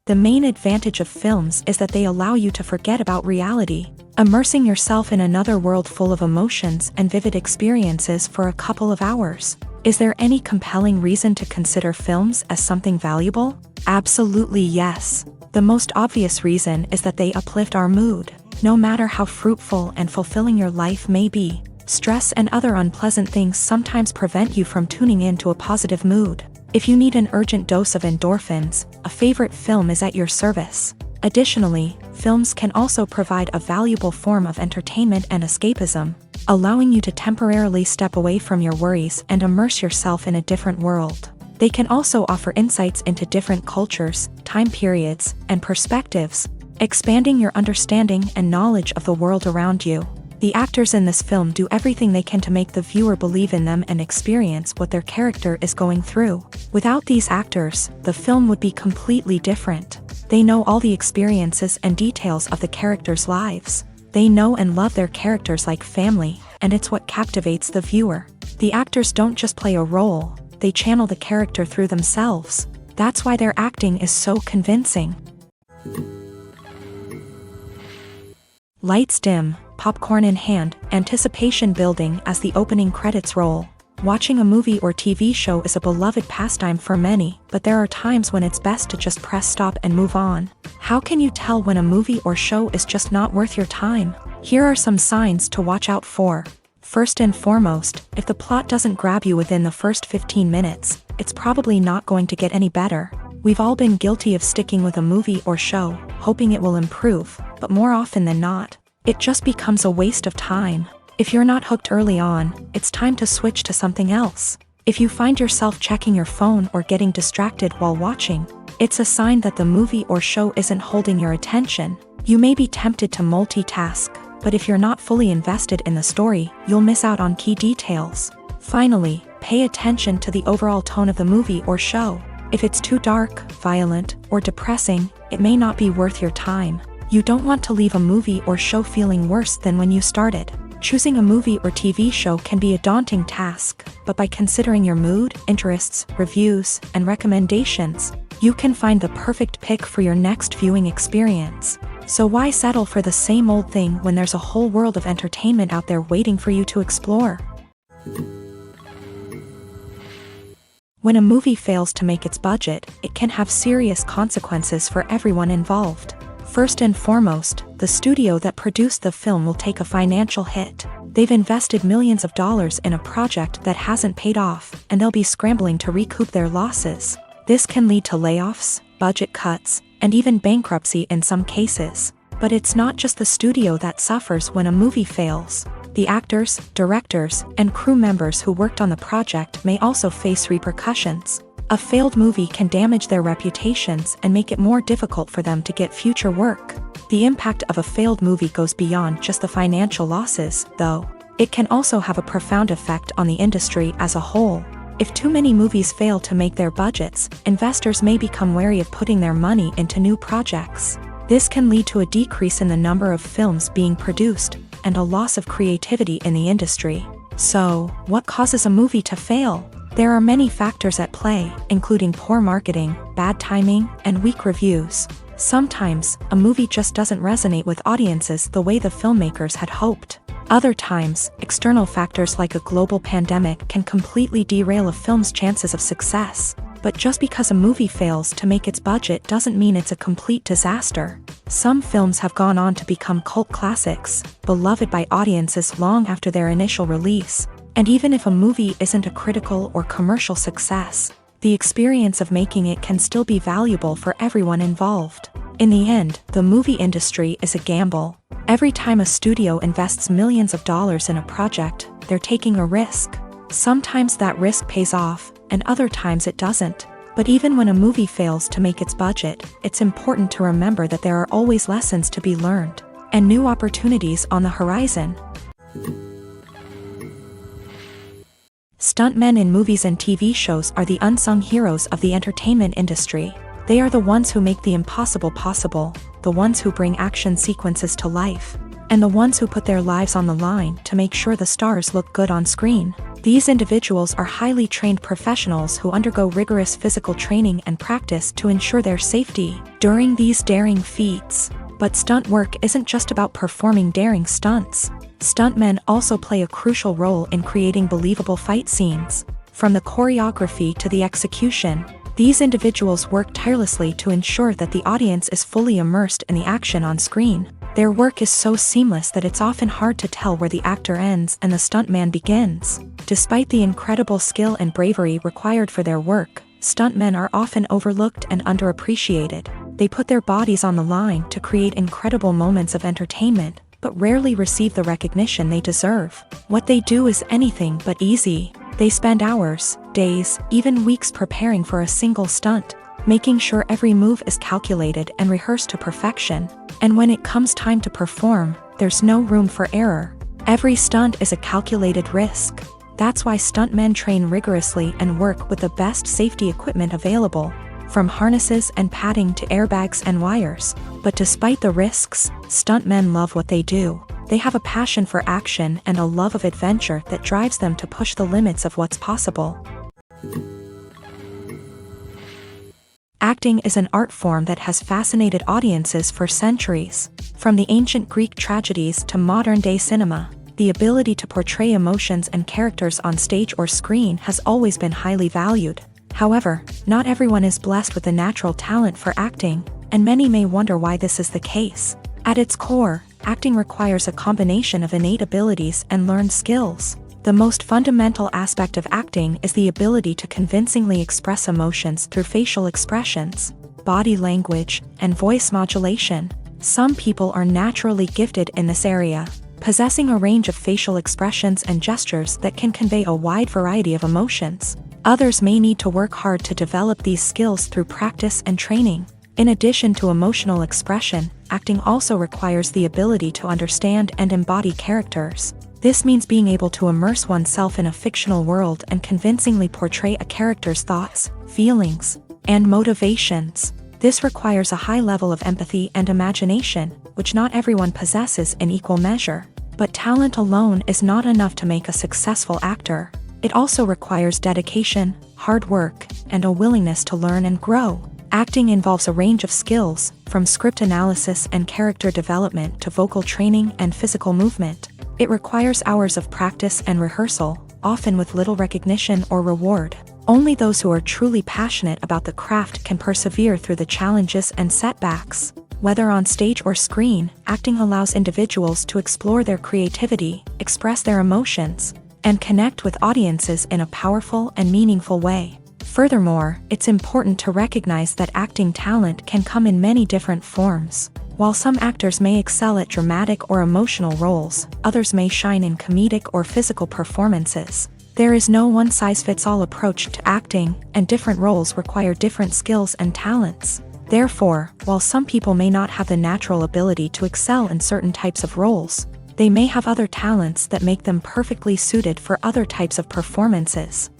The main advantage of films is that they allow you to forget about reality, immersing yourself in another world full of emotions and vivid experiences for a couple of hours. Is there any compelling reason to consider films as something valuable? Absolutely yes. The most obvious reason is that they uplift our mood. No matter how fruitful and fulfilling your life may be, stress and other unpleasant things sometimes prevent you from tuning into a positive mood. If you need an urgent dose of endorphins, a favorite film is at your service. Additionally, films can also provide a valuable form of entertainment and escapism, allowing you to temporarily step away from your worries and immerse yourself in a different world. They can also offer insights into different cultures, time periods, and perspectives, expanding your understanding and knowledge of the world around you. The actors in this film do everything they can to make the viewer believe in them and experience what their character is going through. Without these actors, the film would be completely different. They know all the experiences and details of the characters' lives. They know and love their characters like family, and it's what captivates the viewer. The actors don't just play a role, they channel the character through themselves. That's why their acting is so convincing. Lights dim, popcorn in hand, anticipation building as the opening credits roll. Watching a movie or TV show is a beloved pastime for many, but there are times when it's best to just press stop and move on. How can you tell when a movie or show is just not worth your time? Here are some signs to watch out for. First and foremost, if the plot doesn't grab you within the first 15 minutes, it's probably not going to get any better. We've all been guilty of sticking with a movie or show, hoping it will improve, but more often than not, it just becomes a waste of time. If you're not hooked early on, it's time to switch to something else. If you find yourself checking your phone or getting distracted while watching, it's a sign that the movie or show isn't holding your attention. You may be tempted to multitask, but if you're not fully invested in the story, you'll miss out on key details. Finally, pay attention to the overall tone of the movie or show. If it's too dark, violent, or depressing, it may not be worth your time. You don't want to leave a movie or show feeling worse than when you started. Choosing a movie or TV show can be a daunting task, but by considering your mood, interests, reviews, and recommendations, you can find the perfect pick for your next viewing experience. So why settle for the same old thing when there's a whole world of entertainment out there waiting for you to explore? When a movie fails to make its budget, it can have serious consequences for everyone involved. First and foremost, the studio that produced the film will take a financial hit. They've invested millions of dollars in a project that hasn't paid off, and they'll be scrambling to recoup their losses. This can lead to layoffs, budget cuts, and even bankruptcy in some cases. But it's not just the studio that suffers when a movie fails. The actors, directors, and crew members who worked on the project may also face repercussions. A failed movie can damage their reputations and make it more difficult for them to get future work. The impact of a failed movie goes beyond just the financial losses, though. It can also have a profound effect on the industry as a whole. If too many movies fail to make their budgets, investors may become wary of putting their money into new projects. This can lead to a decrease in the number of films being produced, and a loss of creativity in the industry. So, what causes a movie to fail? There are many factors at play, including poor marketing, bad timing, and weak reviews. Sometimes, a movie just doesn't resonate with audiences the way the filmmakers had hoped. Other times, external factors like a global pandemic can completely derail a film's chances of success. But just because a movie fails to make its budget doesn't mean it's a complete disaster. Some films have gone on to become cult classics, beloved by audiences long after their initial release. And even if a movie isn't a critical or commercial success, the experience of making it can still be valuable for everyone involved. In the end, the movie industry is a gamble. Every time a studio invests millions of dollars in a project, they're taking a risk. Sometimes that risk pays off, and other times it doesn't. But even when a movie fails to make its budget, it's important to remember that there are always lessons to be learned, and new opportunities on the horizon. Stuntmen in movies and TV shows are the unsung heroes of the entertainment industry. They are the ones who make the impossible possible, the ones who bring action sequences to life, and the ones who put their lives on the line to make sure the stars look good on screen. These individuals are highly trained professionals who undergo rigorous physical training and practice to ensure their safety during these daring feats. But stunt work isn't just about performing daring stunts. Stuntmen also play a crucial role in creating believable fight scenes. From the choreography to the execution, these individuals work tirelessly to ensure that the audience is fully immersed in the action on screen. Their work is so seamless that it's often hard to tell where the actor ends and the stuntman begins. Despite the incredible skill and bravery required for their work, stuntmen are often overlooked and underappreciated. They put their bodies on the line to create incredible moments of entertainment, but rarely receive the recognition they deserve. What they do is anything but easy. They spend hours, days, even weeks preparing for a single stunt, making sure every move is calculated and rehearsed to perfection. And when it comes time to perform, there's no room for error. Every stunt is a calculated risk. That's why stuntmen train rigorously and work with the best safety equipment available, from harnesses and padding to airbags and wires. But despite the risks, stuntmen love what they do. They have a passion for action and a love of adventure that drives them to push the limits of what's possible. Acting is an art form that has fascinated audiences for centuries. From the ancient Greek tragedies to modern-day cinema, the ability to portray emotions and characters on stage or screen has always been highly valued. However, not everyone is blessed with a natural talent for acting, and many may wonder why this is the case. At its core, acting requires a combination of innate abilities and learned skills. The most fundamental aspect of acting is the ability to convincingly express emotions through facial expressions, body language, and voice modulation. Some people are naturally gifted in this area, possessing a range of facial expressions and gestures that can convey a wide variety of emotions. Others may need to work hard to develop these skills through practice and training. In addition to emotional expression, acting also requires the ability to understand and embody characters. This means being able to immerse oneself in a fictional world and convincingly portray a character's thoughts, feelings, and motivations. This requires a high level of empathy and imagination, which not everyone possesses in equal measure. But talent alone is not enough to make a successful actor. It also requires dedication, hard work, and a willingness to learn and grow. Acting involves a range of skills, from script analysis and character development to vocal training and physical movement. It requires hours of practice and rehearsal, often with little recognition or reward. Only those who are truly passionate about the craft can persevere through the challenges and setbacks. Whether on stage or screen, acting allows individuals to explore their creativity, express their emotions, and connect with audiences in a powerful and meaningful way. Furthermore, it's important to recognize that acting talent can come in many different forms. While some actors may excel at dramatic or emotional roles, others may shine in comedic or physical performances. There is no one-size-fits-all approach to acting, and different roles require different skills and talents. Therefore, while some people may not have the natural ability to excel in certain types of roles, they may have other talents that make them perfectly suited for other types of performances.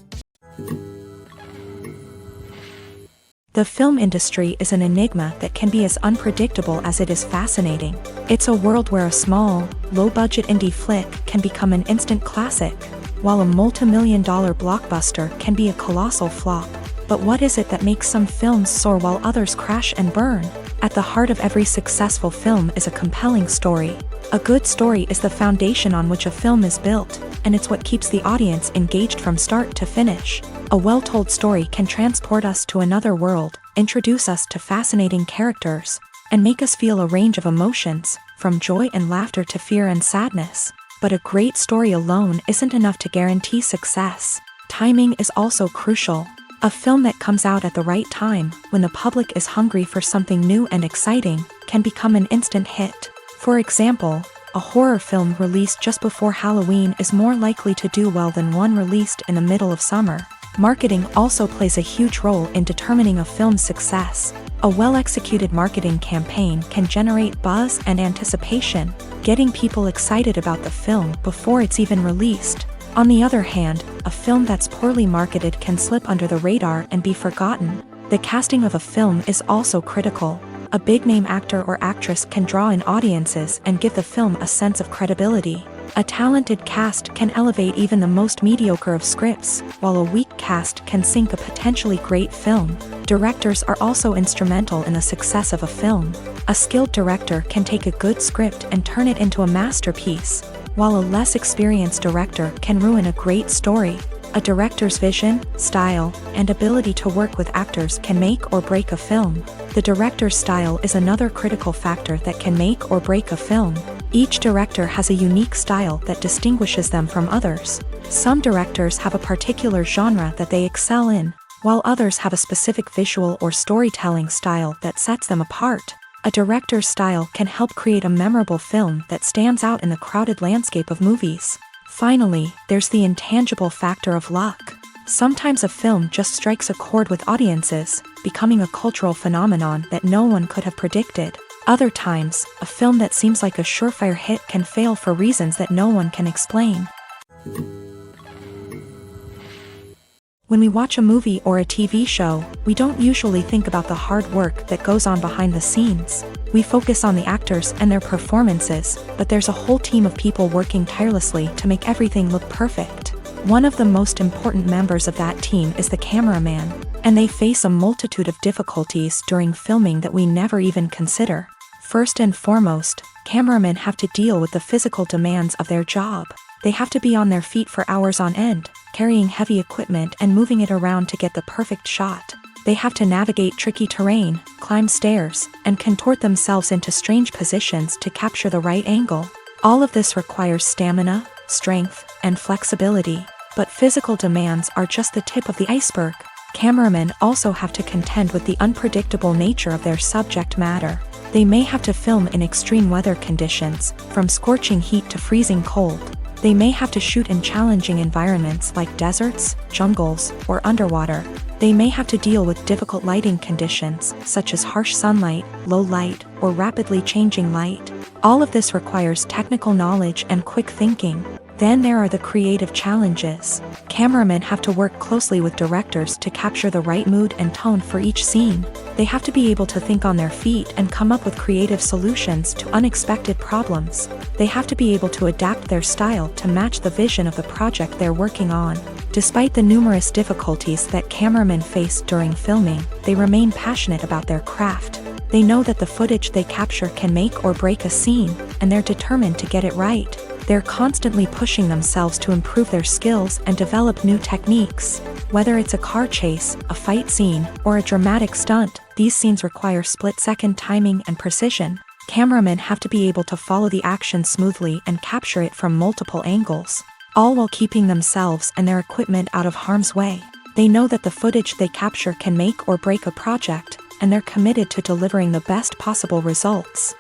The film industry is an enigma that can be as unpredictable as it is fascinating. It's a world where a small, low-budget indie flick can become an instant classic, while a multi-million-dollar blockbuster can be a colossal flop. But what is it that makes some films soar while others crash and burn? At the heart of every successful film is a compelling story. A good story is the foundation on which a film is built, and it's what keeps the audience engaged from start to finish. A well-told story can transport us to another world, introduce us to fascinating characters, and make us feel a range of emotions, from joy and laughter to fear and sadness. But a great story alone isn't enough to guarantee success. Timing is also crucial. A film that comes out at the right time, when the public is hungry for something new and exciting, can become an instant hit. For example, a horror film released just before Halloween is more likely to do well than one released in the middle of summer. Marketing also plays a huge role in determining a film's success. A well-executed marketing campaign can generate buzz and anticipation, getting people excited about the film before it's even released. On the other hand, a film that's poorly marketed can slip under the radar and be forgotten. The casting of a film is also critical. A big-name actor or actress can draw in audiences and give the film a sense of credibility. A talented cast can elevate even the most mediocre of scripts, while a weak cast can sink a potentially great film. Directors are also instrumental in the success of a film. A skilled director can take a good script and turn it into a masterpiece, while a less experienced director can ruin a great story. A director's vision, style, and ability to work with actors can make or break a film. The director's style is another critical factor that can make or break a film. Each director has a unique style that distinguishes them from others. Some directors have a particular genre that they excel in, while others have a specific visual or storytelling style that sets them apart. A director's style can help create a memorable film that stands out in the crowded landscape of movies. Finally, there's the intangible factor of luck. Sometimes a film just strikes a chord with audiences, becoming a cultural phenomenon that no one could have predicted. Other times, a film that seems like a surefire hit can fail for reasons that no one can explain. When we watch a movie or a TV show, we don't usually think about the hard work that goes on behind the scenes. We focus on the actors and their performances, but there's a whole team of people working tirelessly to make everything look perfect. One of the most important members of that team is the cameraman, and they face a multitude of difficulties during filming that we never even consider. First and foremost, cameramen have to deal with the physical demands of their job. They have to be on their feet for hours on end, carrying heavy equipment and moving it around to get the perfect shot. They have to navigate tricky terrain, climb stairs, and contort themselves into strange positions to capture the right angle. All of this requires stamina, strength, and flexibility. But physical demands are just the tip of the iceberg. Cameramen also have to contend with the unpredictable nature of their subject matter. They may have to film in extreme weather conditions, from scorching heat to freezing cold. They may have to shoot in challenging environments like deserts, jungles, or underwater. They may have to deal with difficult lighting conditions, such as harsh sunlight, low light, or rapidly changing light. All of this requires technical knowledge and quick thinking. Then there are the creative challenges. Cameramen have to work closely with directors to capture the right mood and tone for each scene. They have to be able to think on their feet and come up with creative solutions to unexpected problems. They have to be able to adapt their style to match the vision of the project they're working on. Despite the numerous difficulties that cameramen face during filming, they remain passionate about their craft. They know that the footage they capture can make or break a scene, and they're determined to get it right. They're constantly pushing themselves to improve their skills and develop new techniques. Whether it's a car chase, a fight scene, or a dramatic stunt, these scenes require split-second timing and precision. Cameramen have to be able to follow the action smoothly and capture it from multiple angles, all while keeping themselves and their equipment out of harm's way. They know that the footage they capture can make or break a project, and they're committed to delivering the best possible results.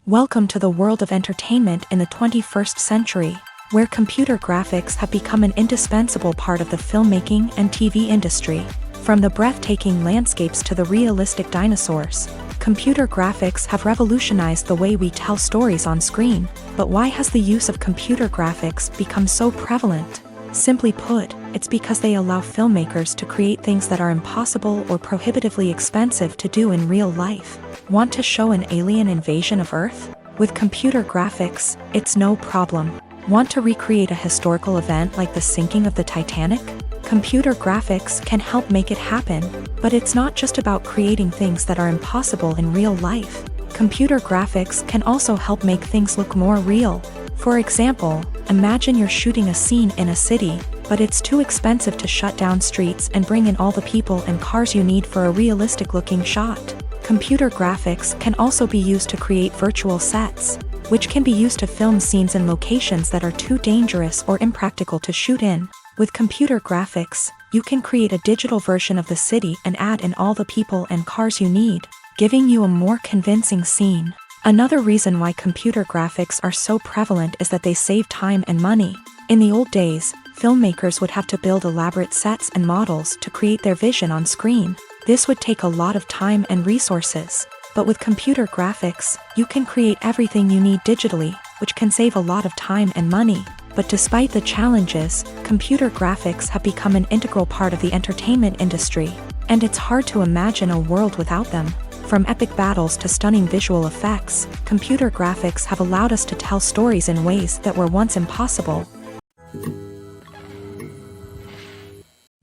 Welcome to the world of entertainment in the 21st century, where computer graphics have become an indispensable part of the filmmaking and TV industry. From the breathtaking landscapes to the realistic dinosaurs, computer graphics have revolutionized the way we tell stories on screen. But why has the use of computer graphics become so prevalent? Simply put, it's because they allow filmmakers to create things that are impossible or prohibitively expensive to do in real life. Want to show an alien invasion of Earth? With computer graphics, it's no problem. Want to recreate a historical event like the sinking of the Titanic? Computer graphics can help make it happen. But it's not just about creating things that are impossible in real life. Computer graphics can also help make things look more real. For example, imagine you're shooting a scene in a city, but it's too expensive to shut down streets and bring in all the people and cars you need for a realistic-looking shot. Computer graphics can also be used to create virtual sets, which can be used to film scenes in locations that are too dangerous or impractical to shoot in. With computer graphics, you can create a digital version of the city and add in all the people and cars you need, giving you a more convincing scene. Another reason why computer graphics are so prevalent is that they save time and money. In the old days, filmmakers would have to build elaborate sets and models to create their vision on screen. This would take a lot of time and resources. But with computer graphics, you can create everything you need digitally, which can save a lot of time and money. But despite the challenges, computer graphics have become an integral part of the entertainment industry, and it's hard to imagine a world without them. From epic battles to stunning visual effects, computer graphics have allowed us to tell stories in ways that were once impossible.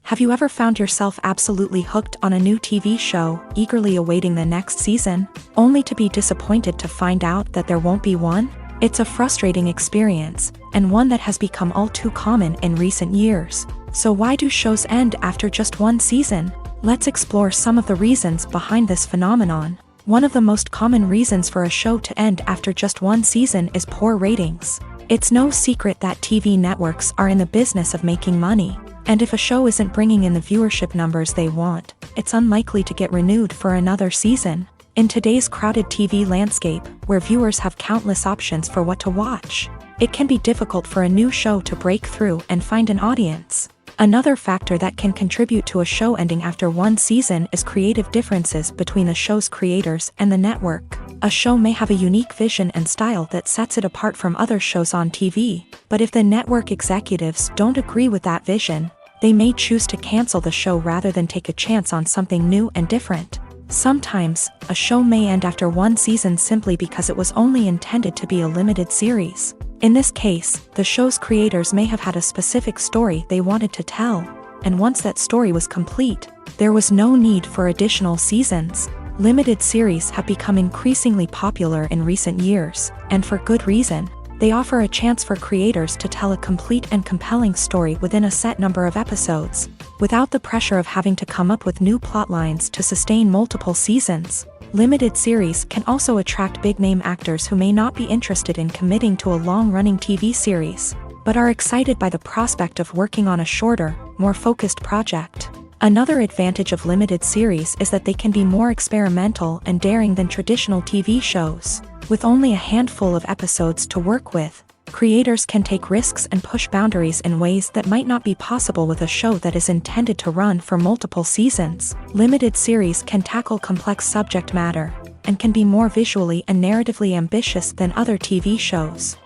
Have you ever found yourself absolutely hooked on a new TV show, eagerly awaiting the next season, only to be disappointed to find out that there won't be one? It's a frustrating experience, and one that has become all too common in recent years. So why do shows end after just one season? Let's explore some of the reasons behind this phenomenon. One of the most common reasons for a show to end after just one season is poor ratings. It's no secret that TV networks are in the business of making money, and if a show isn't bringing in the viewership numbers they want, it's unlikely to get renewed for another season. In today's crowded TV landscape, where viewers have countless options for what to watch, it can be difficult for a new show to break through and find an audience. Another factor that can contribute to a show ending after one season is creative differences between the show's creators and the network. A show may have a unique vision and style that sets it apart from other shows on TV, but if the network executives don't agree with that vision, they may choose to cancel the show rather than take a chance on something new and different. Sometimes, a show may end after one season simply because it was only intended to be a limited series. In this case, the show's creators may have had a specific story they wanted to tell, and once that story was complete, there was no need for additional seasons. Limited series have become increasingly popular in recent years, and for good reason. They offer a chance for creators to tell a complete and compelling story within a set number of episodes, without the pressure of having to come up with new plotlines to sustain multiple seasons. Limited series can also attract big-name actors who may not be interested in committing to a long-running TV series, but are excited by the prospect of working on a shorter, more focused project. Another advantage of limited series is that they can be more experimental and daring than traditional TV shows. With only a handful of episodes to work with, creators can take risks and push boundaries in ways that might not be possible with a show that is intended to run for multiple seasons. Limited series can tackle complex subject matter, and can be more visually and narratively ambitious than other TV shows.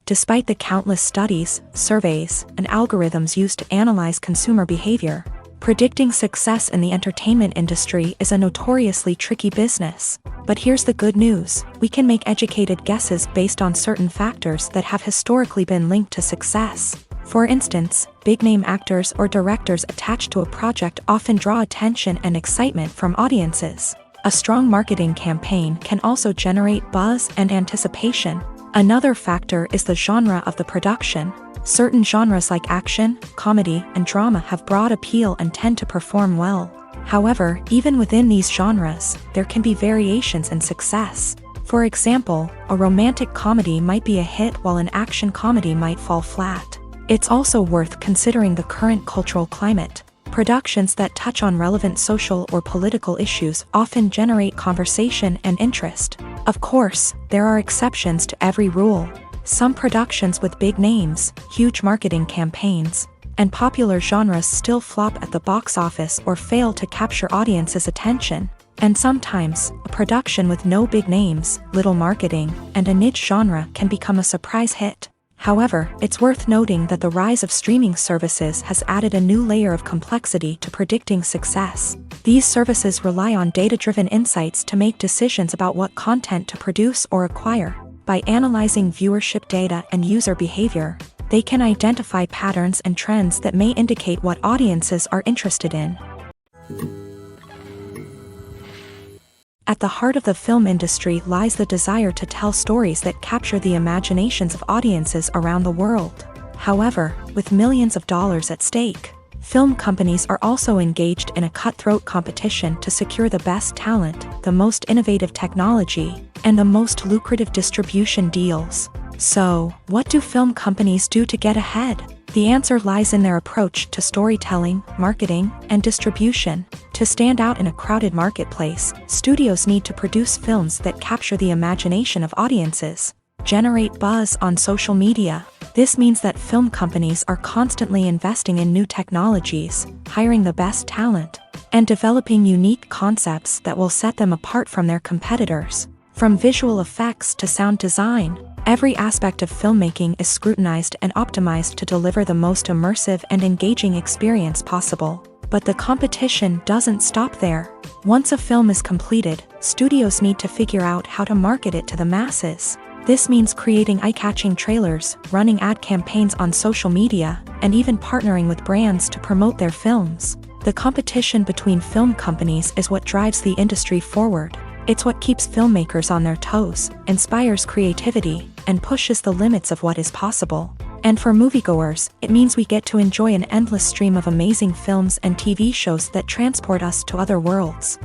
Despite the countless studies, surveys, and algorithms used to analyze consumer behavior, predicting success in the entertainment industry is a notoriously tricky business. But here's the good news: we can make educated guesses based on certain factors that have historically been linked to success. For instance, big-name actors or directors attached to a project often draw attention and excitement from audiences. A strong marketing campaign can also generate buzz and anticipation. Another factor is the genre of the production. Certain genres like action, comedy, and drama have broad appeal and tend to perform well. However, even within these genres, there can be variations in success. For example, a romantic comedy might be a hit while an action comedy might fall flat. It's also worth considering the current cultural climate. Productions that touch on relevant social or political issues often generate conversation and interest. Of course, there are exceptions to every rule. Some productions with big names, huge marketing campaigns, and popular genres still flop at the box office or fail to capture audiences' attention. And sometimes, a production with no big names, little marketing, and a niche genre can become a surprise hit. However, it's worth noting that the rise of streaming services has added a new layer of complexity to predicting success. These services rely on data-driven insights to make decisions about what content to produce or acquire. By analyzing viewership data and user behavior, they can identify patterns and trends that may indicate what audiences are interested in. At the heart of the film industry lies the desire to tell stories that capture the imaginations of audiences around the world. However, with millions of dollars at stake, film companies are also engaged in a cutthroat competition to secure the best talent, the most innovative technology, and the most lucrative distribution deals. So, what do film companies do to get ahead? The answer lies in their approach to storytelling, marketing, and distribution. To stand out in a crowded marketplace, studios need to produce films that capture the imagination of audiences, generate buzz on social media. This means that film companies are constantly investing in new technologies, hiring the best talent, and developing unique concepts that will set them apart from their competitors. From visual effects to sound design, every aspect of filmmaking is scrutinized and optimized to deliver the most immersive and engaging experience possible. But the competition doesn't stop there. Once a film is completed, studios need to figure out how to market it to the masses. This means creating eye-catching trailers, running ad campaigns on social media, and even partnering with brands to promote their films. The competition between film companies is what drives the industry forward. It's what keeps filmmakers on their toes, inspires creativity, and pushes the limits of what is possible. And for moviegoers, it means we get to enjoy an endless stream of amazing films and TV shows that transport us to other worlds.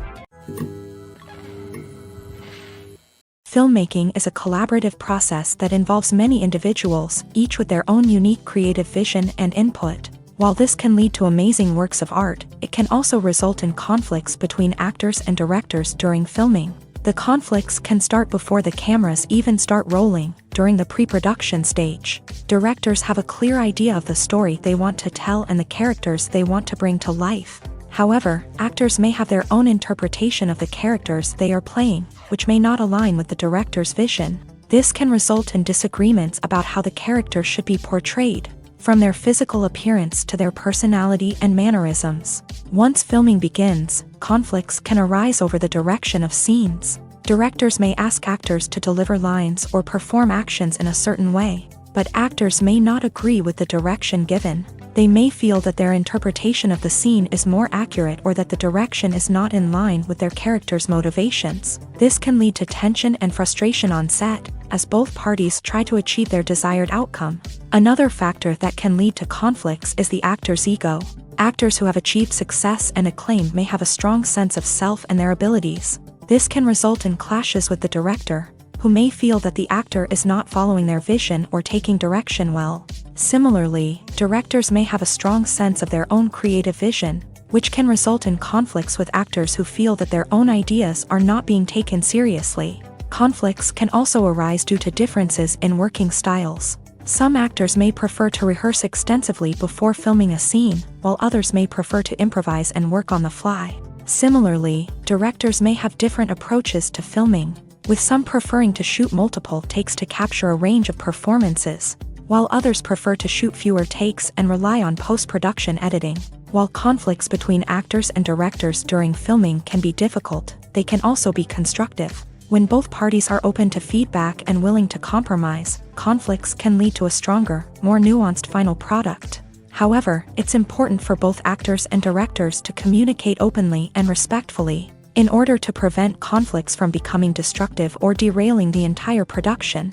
Filmmaking is a collaborative process that involves many individuals, each with their own unique creative vision and input. While this can lead to amazing works of art, it can also result in conflicts between actors and directors during filming. The conflicts can start before the cameras even start rolling, during the pre-production stage. Directors have a clear idea of the story they want to tell and the characters they want to bring to life. However, actors may have their own interpretation of the characters they are playing, which may not align with the director's vision. This can result in disagreements about how the character should be portrayed, from their physical appearance to their personality and mannerisms. Once filming begins, conflicts can arise over the direction of scenes. Directors may ask actors to deliver lines or perform actions in a certain way, but actors may not agree with the direction given. They may feel that their interpretation of the scene is more accurate or that the direction is not in line with their character's motivations. This can lead to tension and frustration on set, as both parties try to achieve their desired outcome. Another factor that can lead to conflicts is the actor's ego. Actors who have achieved success and acclaim may have a strong sense of self and their abilities. This can result in clashes with the director, who may feel that the actor is not following their vision or taking direction well. Similarly, directors may have a strong sense of their own creative vision, which can result in conflicts with actors who feel that their own ideas are not being taken seriously. Conflicts can also arise due to differences in working styles. Some actors may prefer to rehearse extensively before filming a scene, while others may prefer to improvise and work on the fly. Similarly, directors may have different approaches to filming, with some preferring to shoot multiple takes to capture a range of performances, while others prefer to shoot fewer takes and rely on post-production editing. While conflicts between actors and directors during filming can be difficult, they can also be constructive. When both parties are open to feedback and willing to compromise, conflicts can lead to a stronger, more nuanced final product. However, it's important for both actors and directors to communicate openly and respectfully, in order to prevent conflicts from becoming destructive or derailing the entire production.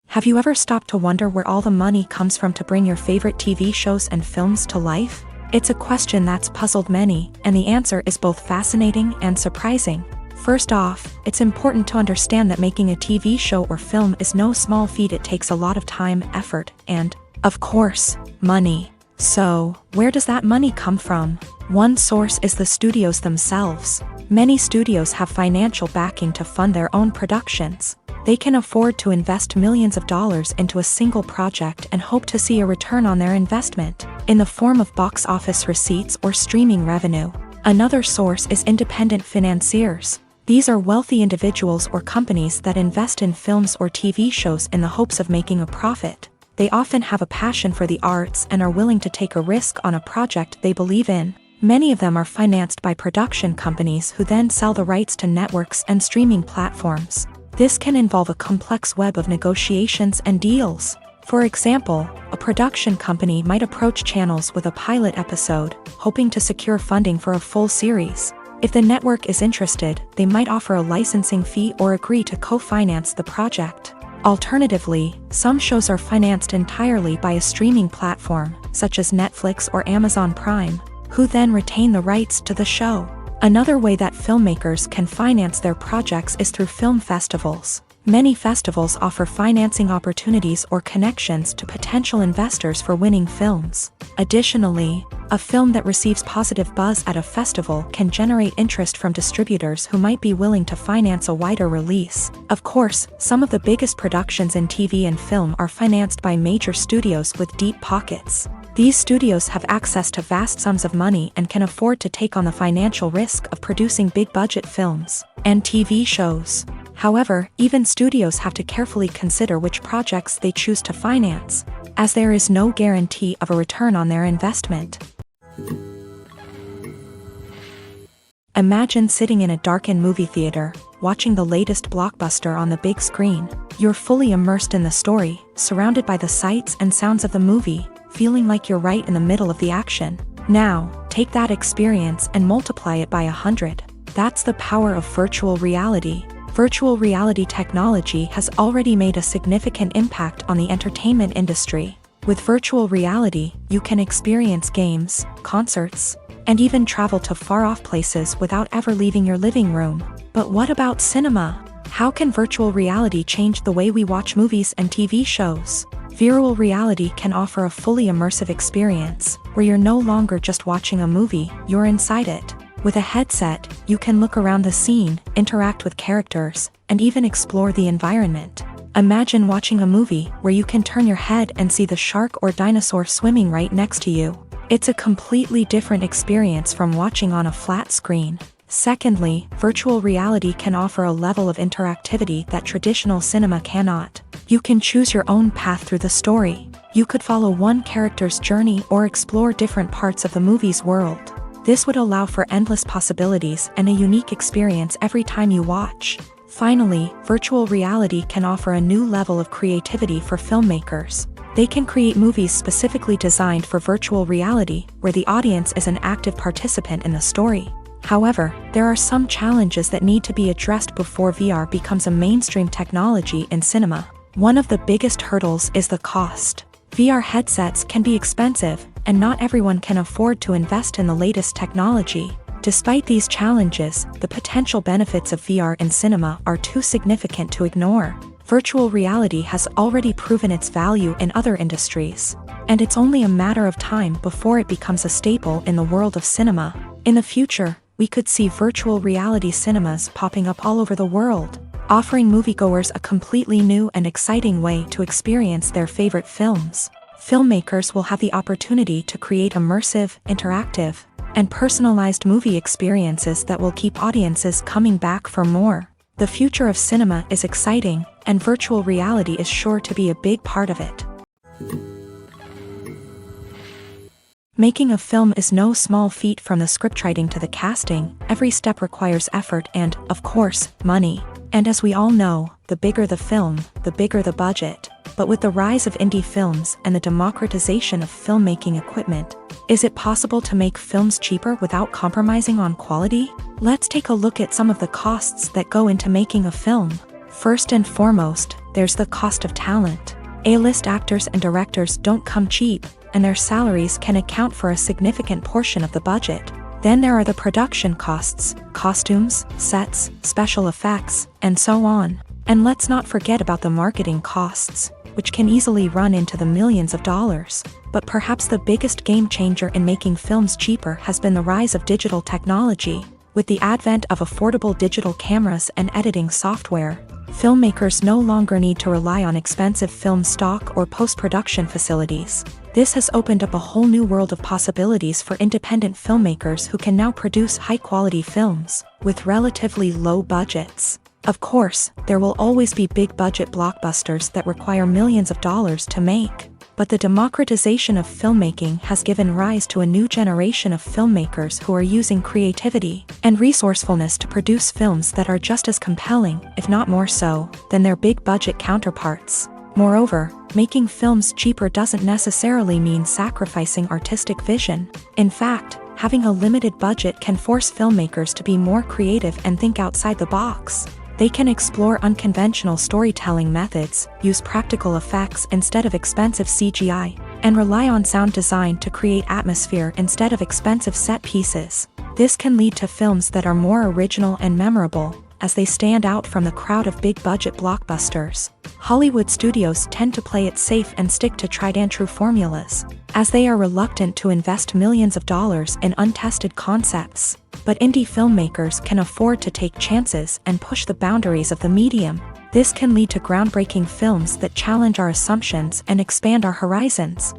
Have you ever stopped to wonder where all the money comes from to bring your favorite TV shows and films to life? It's a question that's puzzled many, and the answer is both fascinating and surprising. First off, it's important to understand that making a TV show or film is no small feat. It takes a lot of time, effort, and, of course, money. So, where does that money come from? One source is the studios themselves. Many studios have financial backing to fund their own productions. They can afford to invest millions of dollars into a single project and hope to see a return on their investment, in the form of box office receipts or streaming revenue. Another source is independent financiers. These are wealthy individuals or companies that invest in films or TV shows in the hopes of making a profit. They often have a passion for the arts and are willing to take a risk on a project they believe in. Many of them are financed by production companies who then sell the rights to networks and streaming platforms. This can involve a complex web of negotiations and deals. For example, a production company might approach channels with a pilot episode, hoping to secure funding for a full series. If the network is interested, they might offer a licensing fee or agree to co-finance the project. Alternatively, some shows are financed entirely by a streaming platform, such as Netflix or Amazon Prime, who then retain the rights to the show. Another way that filmmakers can finance their projects is through film festivals. Many festivals offer financing opportunities or connections to potential investors for winning films. Additionally, a film that receives positive buzz at a festival can generate interest from distributors who might be willing to finance a wider release. Of course, some of the biggest productions in TV and film are financed by major studios with deep pockets. These studios have access to vast sums of money and can afford to take on the financial risk of producing big-budget films and TV shows. However, even studios have to carefully consider which projects they choose to finance, as there is no guarantee of a return on their investment. Imagine sitting in a darkened movie theater, watching the latest blockbuster on the big screen. You're fully immersed in the story, surrounded by the sights and sounds of the movie, feeling like you're right in the middle of the action. Now, take that experience and multiply it by 100. That's the power of virtual reality. Virtual reality technology has already made a significant impact on the entertainment industry. With virtual reality, you can experience games, concerts, and even travel to far-off places without ever leaving your living room. But what about cinema? How can virtual reality change the way we watch movies and TV shows? Virtual reality can offer a fully immersive experience, where you're no longer just watching a movie, you're inside it. With a headset, you can look around the scene, interact with characters, and even explore the environment. Imagine watching a movie where you can turn your head and see the shark or dinosaur swimming right next to you. It's a completely different experience from watching on a flat screen. Secondly, virtual reality can offer a level of interactivity that traditional cinema cannot. You can choose your own path through the story. You could follow one character's journey or explore different parts of the movie's world. This would allow for endless possibilities and a unique experience every time you watch. Finally, virtual reality can offer a new level of creativity for filmmakers. They can create movies specifically designed for virtual reality, where the audience is an active participant in the story. However, there are some challenges that need to be addressed before VR becomes a mainstream technology in cinema. One of the biggest hurdles is the cost. VR headsets can be expensive, and not everyone can afford to invest in the latest technology. Despite these challenges, the potential benefits of VR in cinema are too significant to ignore. Virtual reality has already proven its value in other industries, and it's only a matter of time before it becomes a staple in the world of cinema. In the future, we could see virtual reality cinemas popping up all over the world, offering moviegoers a completely new and exciting way to experience their favorite films. Filmmakers will have the opportunity to create immersive, interactive, and personalized movie experiences that will keep audiences coming back for more. The future of cinema is exciting, and virtual reality is sure to be a big part of it. Making a film is no small feat. From the scriptwriting to the casting, every step requires effort and, of course, money. And as we all know, the bigger the film, the bigger the budget. But with the rise of indie films and the democratization of filmmaking equipment, is it possible to make films cheaper without compromising on quality? Let's take a look at some of the costs that go into making a film. First and foremost, there's the cost of talent. A-list actors and directors don't come cheap, and their salaries can account for a significant portion of the budget. Then there are the production costs, costumes, sets, special effects, and so on. And let's not forget about the marketing costs, which can easily run into the millions of dollars. But perhaps the biggest game changer in making films cheaper has been the rise of digital technology. With the advent of affordable digital cameras and editing software, filmmakers no longer need to rely on expensive film stock or post-production facilities. This has opened up a whole new world of possibilities for independent filmmakers who can now produce high-quality films with relatively low budgets. Of course, there will always be big-budget blockbusters that require millions of dollars to make. But the democratization of filmmaking has given rise to a new generation of filmmakers who are using creativity and resourcefulness to produce films that are just as compelling, if not more so, than their big-budget counterparts. Moreover, making films cheaper doesn't necessarily mean sacrificing artistic vision. In fact, having a limited budget can force filmmakers to be more creative and think outside the box. They can explore unconventional storytelling methods, use practical effects instead of expensive CGI, and rely on sound design to create atmosphere instead of expensive set pieces. This can lead to films that are more original and memorable, as they stand out from the crowd of big-budget blockbusters. Hollywood studios tend to play it safe and stick to tried-and-true formulas, as they are reluctant to invest millions of dollars in untested concepts. But indie filmmakers can afford to take chances and push the boundaries of the medium. This can lead to groundbreaking films that challenge our assumptions and expand our horizons.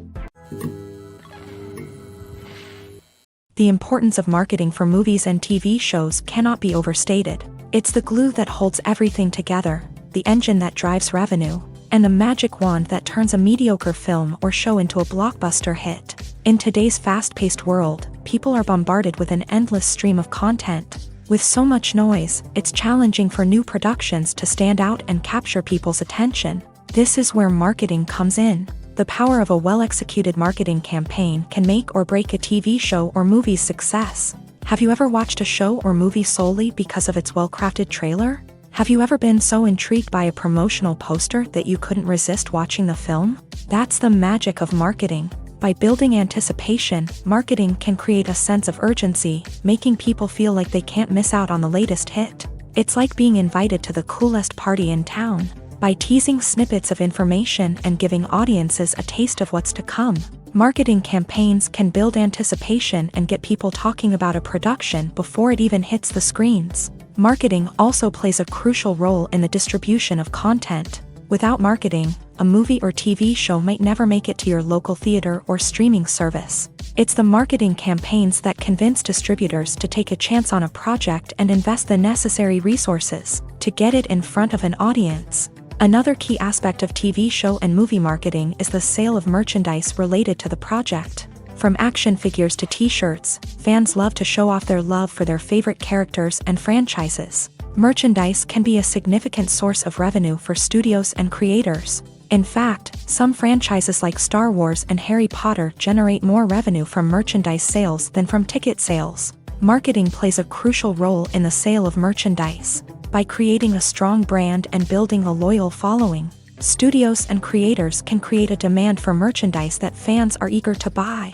The importance of marketing for movies and TV shows cannot be overstated. It's the glue that holds everything together, the engine that drives revenue, and the magic wand that turns a mediocre film or show into a blockbuster hit. In today's fast-paced world, people are bombarded with an endless stream of content. With so much noise, it's challenging for new productions to stand out and capture people's attention. This is where marketing comes in. The power of a well-executed marketing campaign can make or break a TV show or movie's success. Have you ever watched a show or movie solely because of its well-crafted trailer? Have you ever been so intrigued by a promotional poster that you couldn't resist watching the film? That's the magic of marketing. By building anticipation, marketing can create a sense of urgency, making people feel like they can't miss out on the latest hit. It's like being invited to the coolest party in town. By teasing snippets of information and giving audiences a taste of what's to come, marketing campaigns can build anticipation and get people talking about a production before it even hits the screens. Marketing also plays a crucial role in the distribution of content. Without marketing, a movie or TV show might never make it to your local theater or streaming service. It's the marketing campaigns that convince distributors to take a chance on a project and invest the necessary resources to get it in front of an audience. Another key aspect of TV show and movie marketing is the sale of merchandise related to the project. From action figures to t-shirts, fans love to show off their love for their favorite characters and franchises. Merchandise can be a significant source of revenue for studios and creators. In fact, some franchises like Star Wars and Harry Potter generate more revenue from merchandise sales than from ticket sales. Marketing plays a crucial role in the sale of merchandise. By creating a strong brand and building a loyal following, studios and creators can create a demand for merchandise that fans are eager to buy.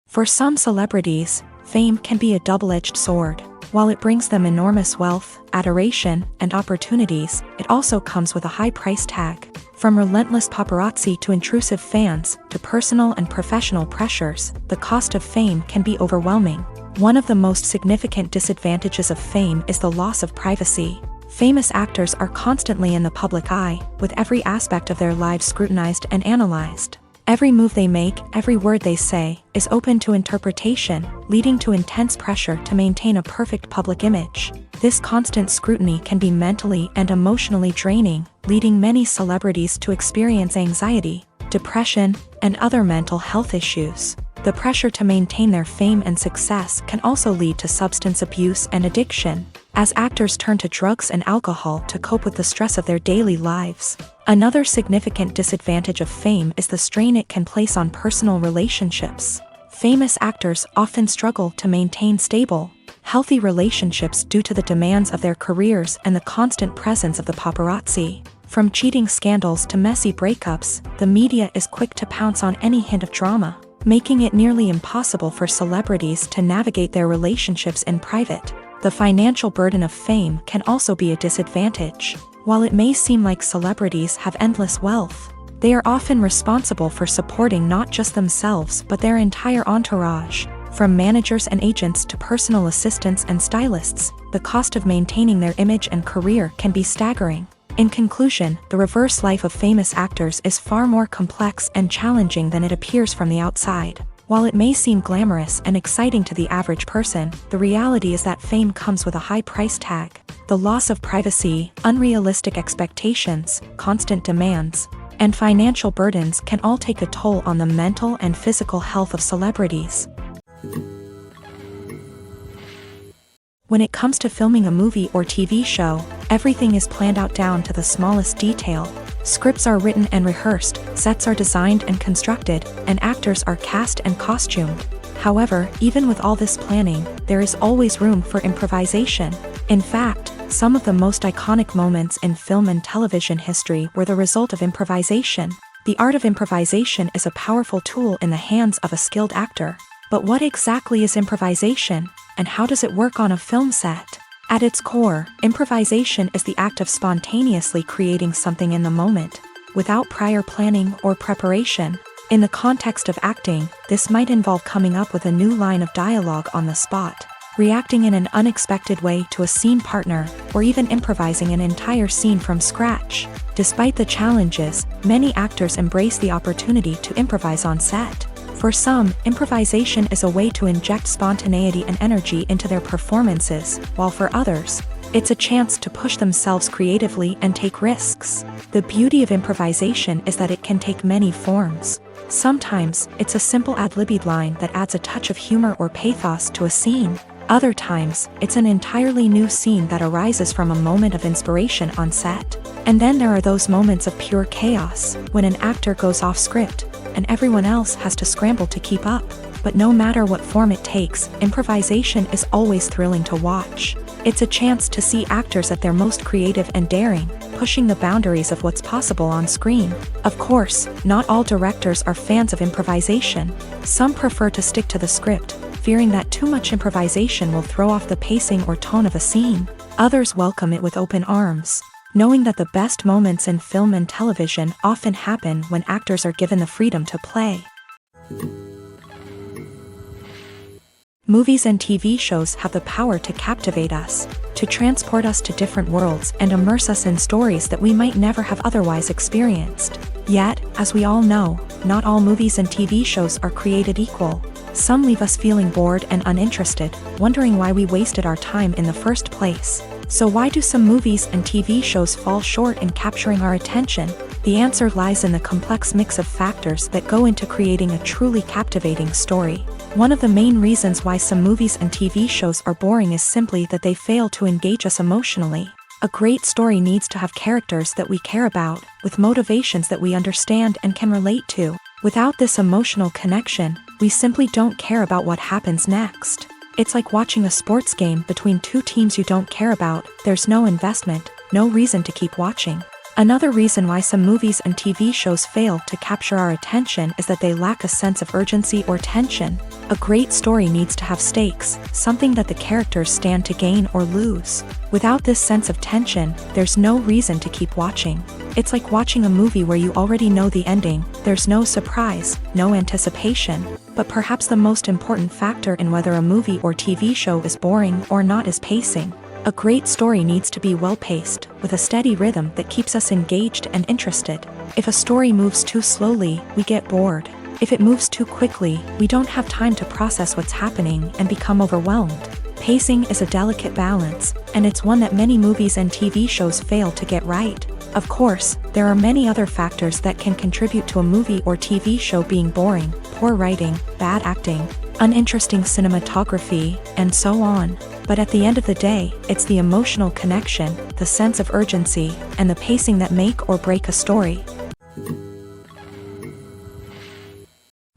For some celebrities, fame can be a double-edged sword. While it brings them enormous wealth, adoration, and opportunities, it also comes with a high price tag. From relentless paparazzi to intrusive fans, to personal and professional pressures, the cost of fame can be overwhelming. One of the most significant disadvantages of fame is the loss of privacy. Famous actors are constantly in the public eye, with every aspect of their lives scrutinized and analyzed. Every move they make, every word they say, is open to interpretation, leading to intense pressure to maintain a perfect public image. This constant scrutiny can be mentally and emotionally draining, leading many celebrities to experience anxiety, depression, and other mental health issues. The pressure to maintain their fame and success can also lead to substance abuse and addiction, as actors turn to drugs and alcohol to cope with the stress of their daily lives. Another significant disadvantage of fame is the strain it can place on personal relationships. Famous actors often struggle to maintain stable, healthy relationships due to the demands of their careers and the constant presence of the paparazzi. From cheating scandals to messy breakups, the media is quick to pounce on any hint of drama, making it nearly impossible for celebrities to navigate their relationships in private. The financial burden of fame can also be a disadvantage. While it may seem like celebrities have endless wealth, they are often responsible for supporting not just themselves but their entire entourage. From managers and agents to personal assistants and stylists, the cost of maintaining their image and career can be staggering. In conclusion, the reverse life of famous actors is far more complex and challenging than it appears from the outside. While it may seem glamorous and exciting to the average person, the reality is that fame comes with a high price tag. The loss of privacy, unrealistic expectations, constant demands, and financial burdens can all take a toll on the mental and physical health of celebrities. When it comes to filming a movie or TV show, Everything is planned out down to the smallest detail. Scripts are written and rehearsed, sets are designed and constructed, and actors are cast and costumed. However, even with all this planning, there is always room for improvisation. In fact, some of the most iconic moments in film and television history were the result of improvisation. The art of improvisation is a powerful tool in the hands of a skilled actor. But what exactly is improvisation, and how does it work on a film set? At its core, improvisation is the act of spontaneously creating something in the moment, without prior planning or preparation. In the context of acting, this might involve coming up with a new line of dialogue on the spot, reacting in an unexpected way to a scene partner, or even improvising an entire scene from scratch. Despite the challenges, many actors embrace the opportunity to improvise on set. For some, improvisation is a way to inject spontaneity and energy into their performances, while for others, it's a chance to push themselves creatively and take risks. The beauty of improvisation is that it can take many forms. Sometimes, it's a simple ad-libbed line that adds a touch of humor or pathos to a scene. Other times, it's an entirely new scene that arises from a moment of inspiration on set. And then there are those moments of pure chaos, when an actor goes off script, and everyone else has to scramble to keep up. But no matter what form it takes, improvisation is always thrilling to watch. It's a chance to see actors at their most creative and daring, pushing the boundaries of what's possible on screen. Of course, not all directors are fans of improvisation. Some prefer to stick to the script, fearing that too much improvisation will throw off the pacing or tone of a scene. Others welcome it with open arms, knowing that the best moments in film and television often happen when actors are given the freedom to play. Movies and TV shows have the power to captivate us, to transport us to different worlds and immerse us in stories that we might never have otherwise experienced. Yet, as we all know, not all movies and TV shows are created equal. Some leave us feeling bored and uninterested, wondering why we wasted our time in the first place. So why do some movies and TV shows fall short in capturing our attention? The answer lies in the complex mix of factors that go into creating a truly captivating story. One of the main reasons why some movies and TV shows are boring is simply that they fail to engage us emotionally. A great story needs to have characters that we care about, with motivations that we understand and can relate to. Without this emotional connection, we simply don't care about what happens next. It's like watching a sports game between two teams you don't care about. There's no investment, no reason to keep watching. Another reason why some movies and TV shows fail to capture our attention is that they lack a sense of urgency or tension. A great story needs to have stakes, something that the characters stand to gain or lose. Without this sense of tension, there's no reason to keep watching. It's like watching a movie where you already know the ending. There's no surprise, no anticipation. But perhaps the most important factor in whether a movie or TV show is boring or not is pacing. A great story needs to be well-paced, with a steady rhythm that keeps us engaged and interested. If a story moves too slowly, we get bored. If it moves too quickly, we don't have time to process what's happening and become overwhelmed. Pacing is a delicate balance, and it's one that many movies and TV shows fail to get right. Of course, there are many other factors that can contribute to a movie or TV show being boring: poor writing, bad acting, uninteresting cinematography, and so on. But at the end of the day, it's the emotional connection, the sense of urgency, and the pacing that make or break a story.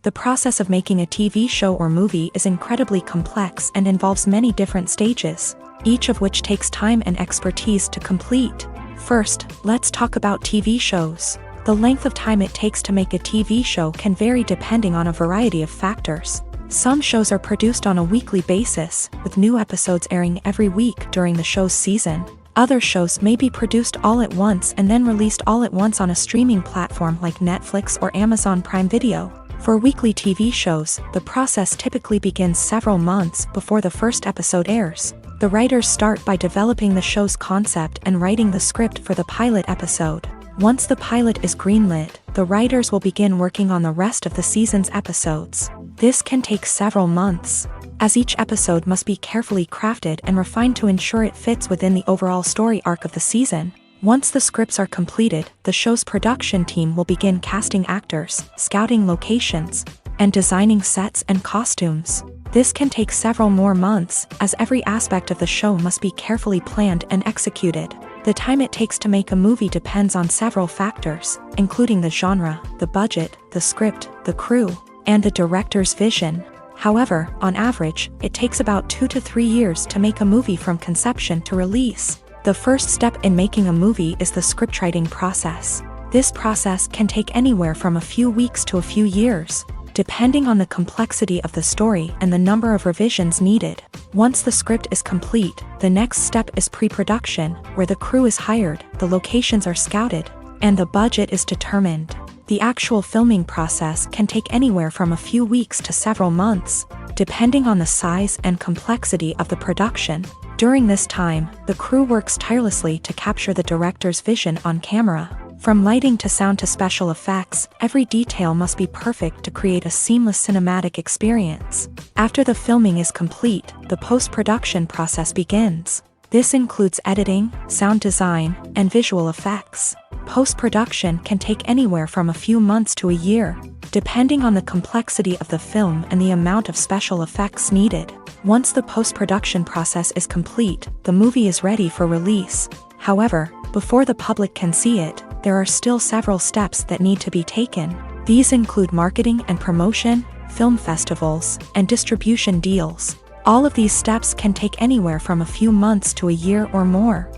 The process of making a TV show or movie is incredibly complex and involves many different stages, each of which takes time and expertise to complete. First, let's talk about TV shows. The length of time it takes to make a TV show can vary depending on a variety of factors. Some shows are produced on a weekly basis, with new episodes airing every week during the show's season. Other shows may be produced all at once and then released all at once on a streaming platform like Netflix or Amazon Prime Video. For weekly TV shows, the process typically begins several months before the first episode airs. The writers start by developing the show's concept and writing the script for the pilot episode. Once the pilot is greenlit, the writers will begin working on the rest of the season's episodes. This can take several months, as each episode must be carefully crafted and refined to ensure it fits within the overall story arc of the season. Once the scripts are completed, the show's production team will begin casting actors, scouting locations, and designing sets and costumes. This can take several more months, as every aspect of the show must be carefully planned and executed. The time it takes to make a movie depends on several factors, including the genre, the budget, the script, the crew, and the director's vision. However, on average, it takes about 2 to 3 years to make a movie from conception to release. The first step in making a movie is the scriptwriting process. This process can take anywhere from a few weeks to a few years, depending on the complexity of the story and the number of revisions needed. Once the script is complete, the next step is pre-production, where the crew is hired, the locations are scouted, and the budget is determined. The actual filming process can take anywhere from a few weeks to several months, depending on the size and complexity of the production. During this time, the crew works tirelessly to capture the director's vision on camera. From lighting to sound to special effects, every detail must be perfect to create a seamless cinematic experience. After the filming is complete, the post-production process begins. This includes editing, sound design, and visual effects. Post-production can take anywhere from a few months to a year, depending on the complexity of the film and the amount of special effects needed. Once the post-production process is complete, the movie is ready for release. However, before the public can see it, there are still several steps that need to be taken. These include marketing and promotion, film festivals, and distribution deals. All of these steps can take anywhere from a few months to a year or more.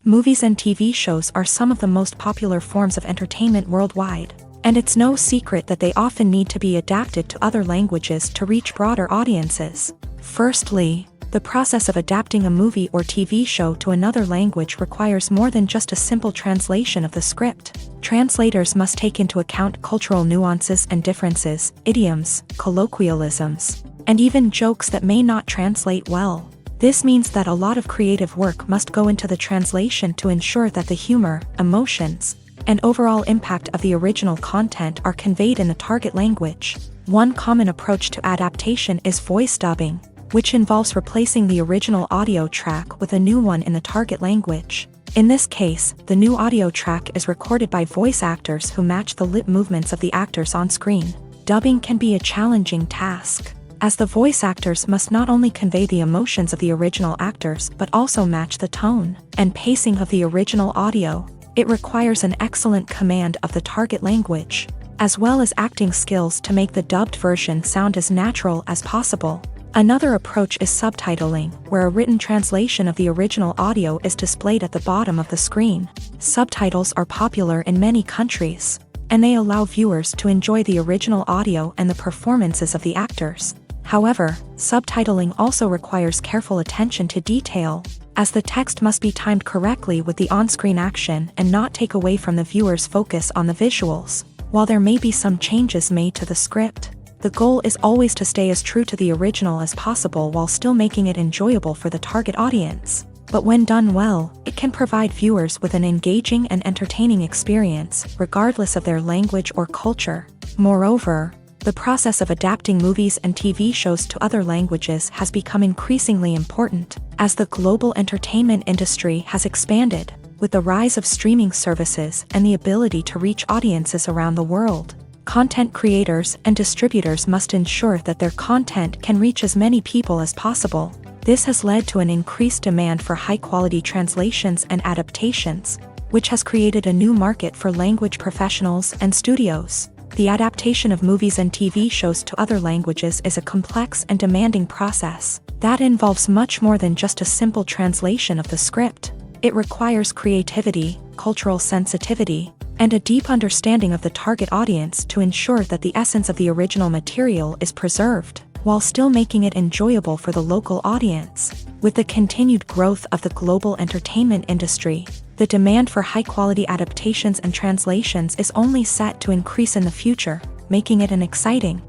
Movies and TV shows are some of the most popular forms of entertainment worldwide, and it's no secret that they often need to be adapted to other languages to reach broader audiences. Firstly, the process of adapting a movie or TV show to another language requires more than just a simple translation of the script. Translators must take into account cultural nuances and differences, idioms, colloquialisms, and even jokes that may not translate well. This means that a lot of creative work must go into the translation to ensure that the humor, emotions, and overall impact of the original content are conveyed in the target language. One common approach to adaptation is voice dubbing, which involves replacing the original audio track with a new one in the target language. In this case, the new audio track is recorded by voice actors who match the lip movements of the actors on screen. Dubbing can be a challenging task, as the voice actors must not only convey the emotions of the original actors but also match the tone and pacing of the original audio. It requires an excellent command of the target language, as well as acting skills to make the dubbed version sound as natural as possible. Another approach is subtitling, where a written translation of the original audio is displayed at the bottom of the screen. Subtitles are popular in many countries, and they allow viewers to enjoy the original audio and the performances of the actors. However, subtitling also requires careful attention to detail, as the text must be timed correctly with the on-screen action and not take away from the viewer's focus on the visuals. While there may be some changes made to the script, the goal is always to stay as true to the original as possible while still making it enjoyable for the target audience. But when done well, it can provide viewers with an engaging and entertaining experience, regardless of their language or culture. Moreover, the process of adapting movies and TV shows to other languages has become increasingly important, as the global entertainment industry has expanded, with the rise of streaming services and the ability to reach audiences around the world. Content creators and distributors must ensure that their content can reach as many people as possible. This has led to an increased demand for high-quality translations and adaptations, which has created a new market for language professionals and studios. The adaptation of movies and TV shows to other languages is a complex and demanding process that involves much more than just a simple translation of the script. It requires creativity, cultural sensitivity, and a deep understanding of the target audience to ensure that the essence of the original material is preserved, while still making it enjoyable for the local audience. With the continued growth of the global entertainment industry, the demand for high-quality adaptations and translations is only set to increase in the future, making it an exciting.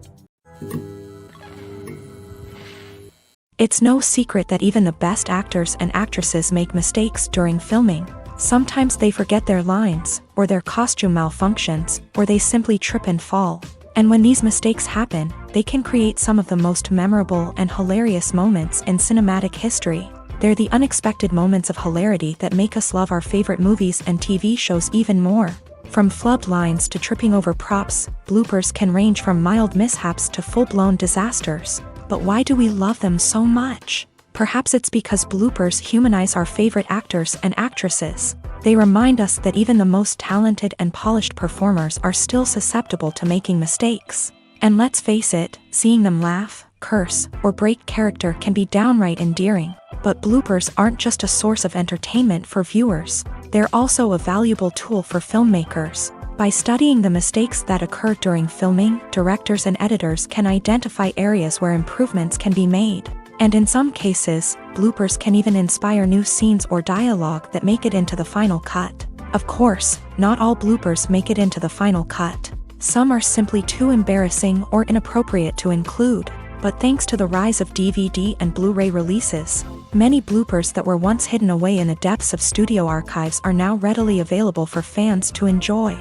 It's no secret that even the best actors and actresses make mistakes during filming. Sometimes they forget their lines, or their costume malfunctions, or they simply trip and fall. And when these mistakes happen, they can create some of the most memorable and hilarious moments in cinematic history. They're the unexpected moments of hilarity that make us love our favorite movies and TV shows even more. From flubbed lines to tripping over props, bloopers can range from mild mishaps to full-blown disasters. But why do we love them so much? Perhaps it's because bloopers humanize our favorite actors and actresses. They remind us that even the most talented and polished performers are still susceptible to making mistakes. And let's face it, seeing them laugh, curse, or break character can be downright endearing. But bloopers aren't just a source of entertainment for viewers. They're also a valuable tool for filmmakers. By studying the mistakes that occur during filming, directors and editors can identify areas where improvements can be made. And in some cases, bloopers can even inspire new scenes or dialogue that make it into the final cut. Of course, not all bloopers make it into the final cut. Some are simply too embarrassing or inappropriate to include. But thanks to the rise of DVD and Blu-ray releases, many bloopers that were once hidden away in the depths of studio archives are now readily available for fans to enjoy.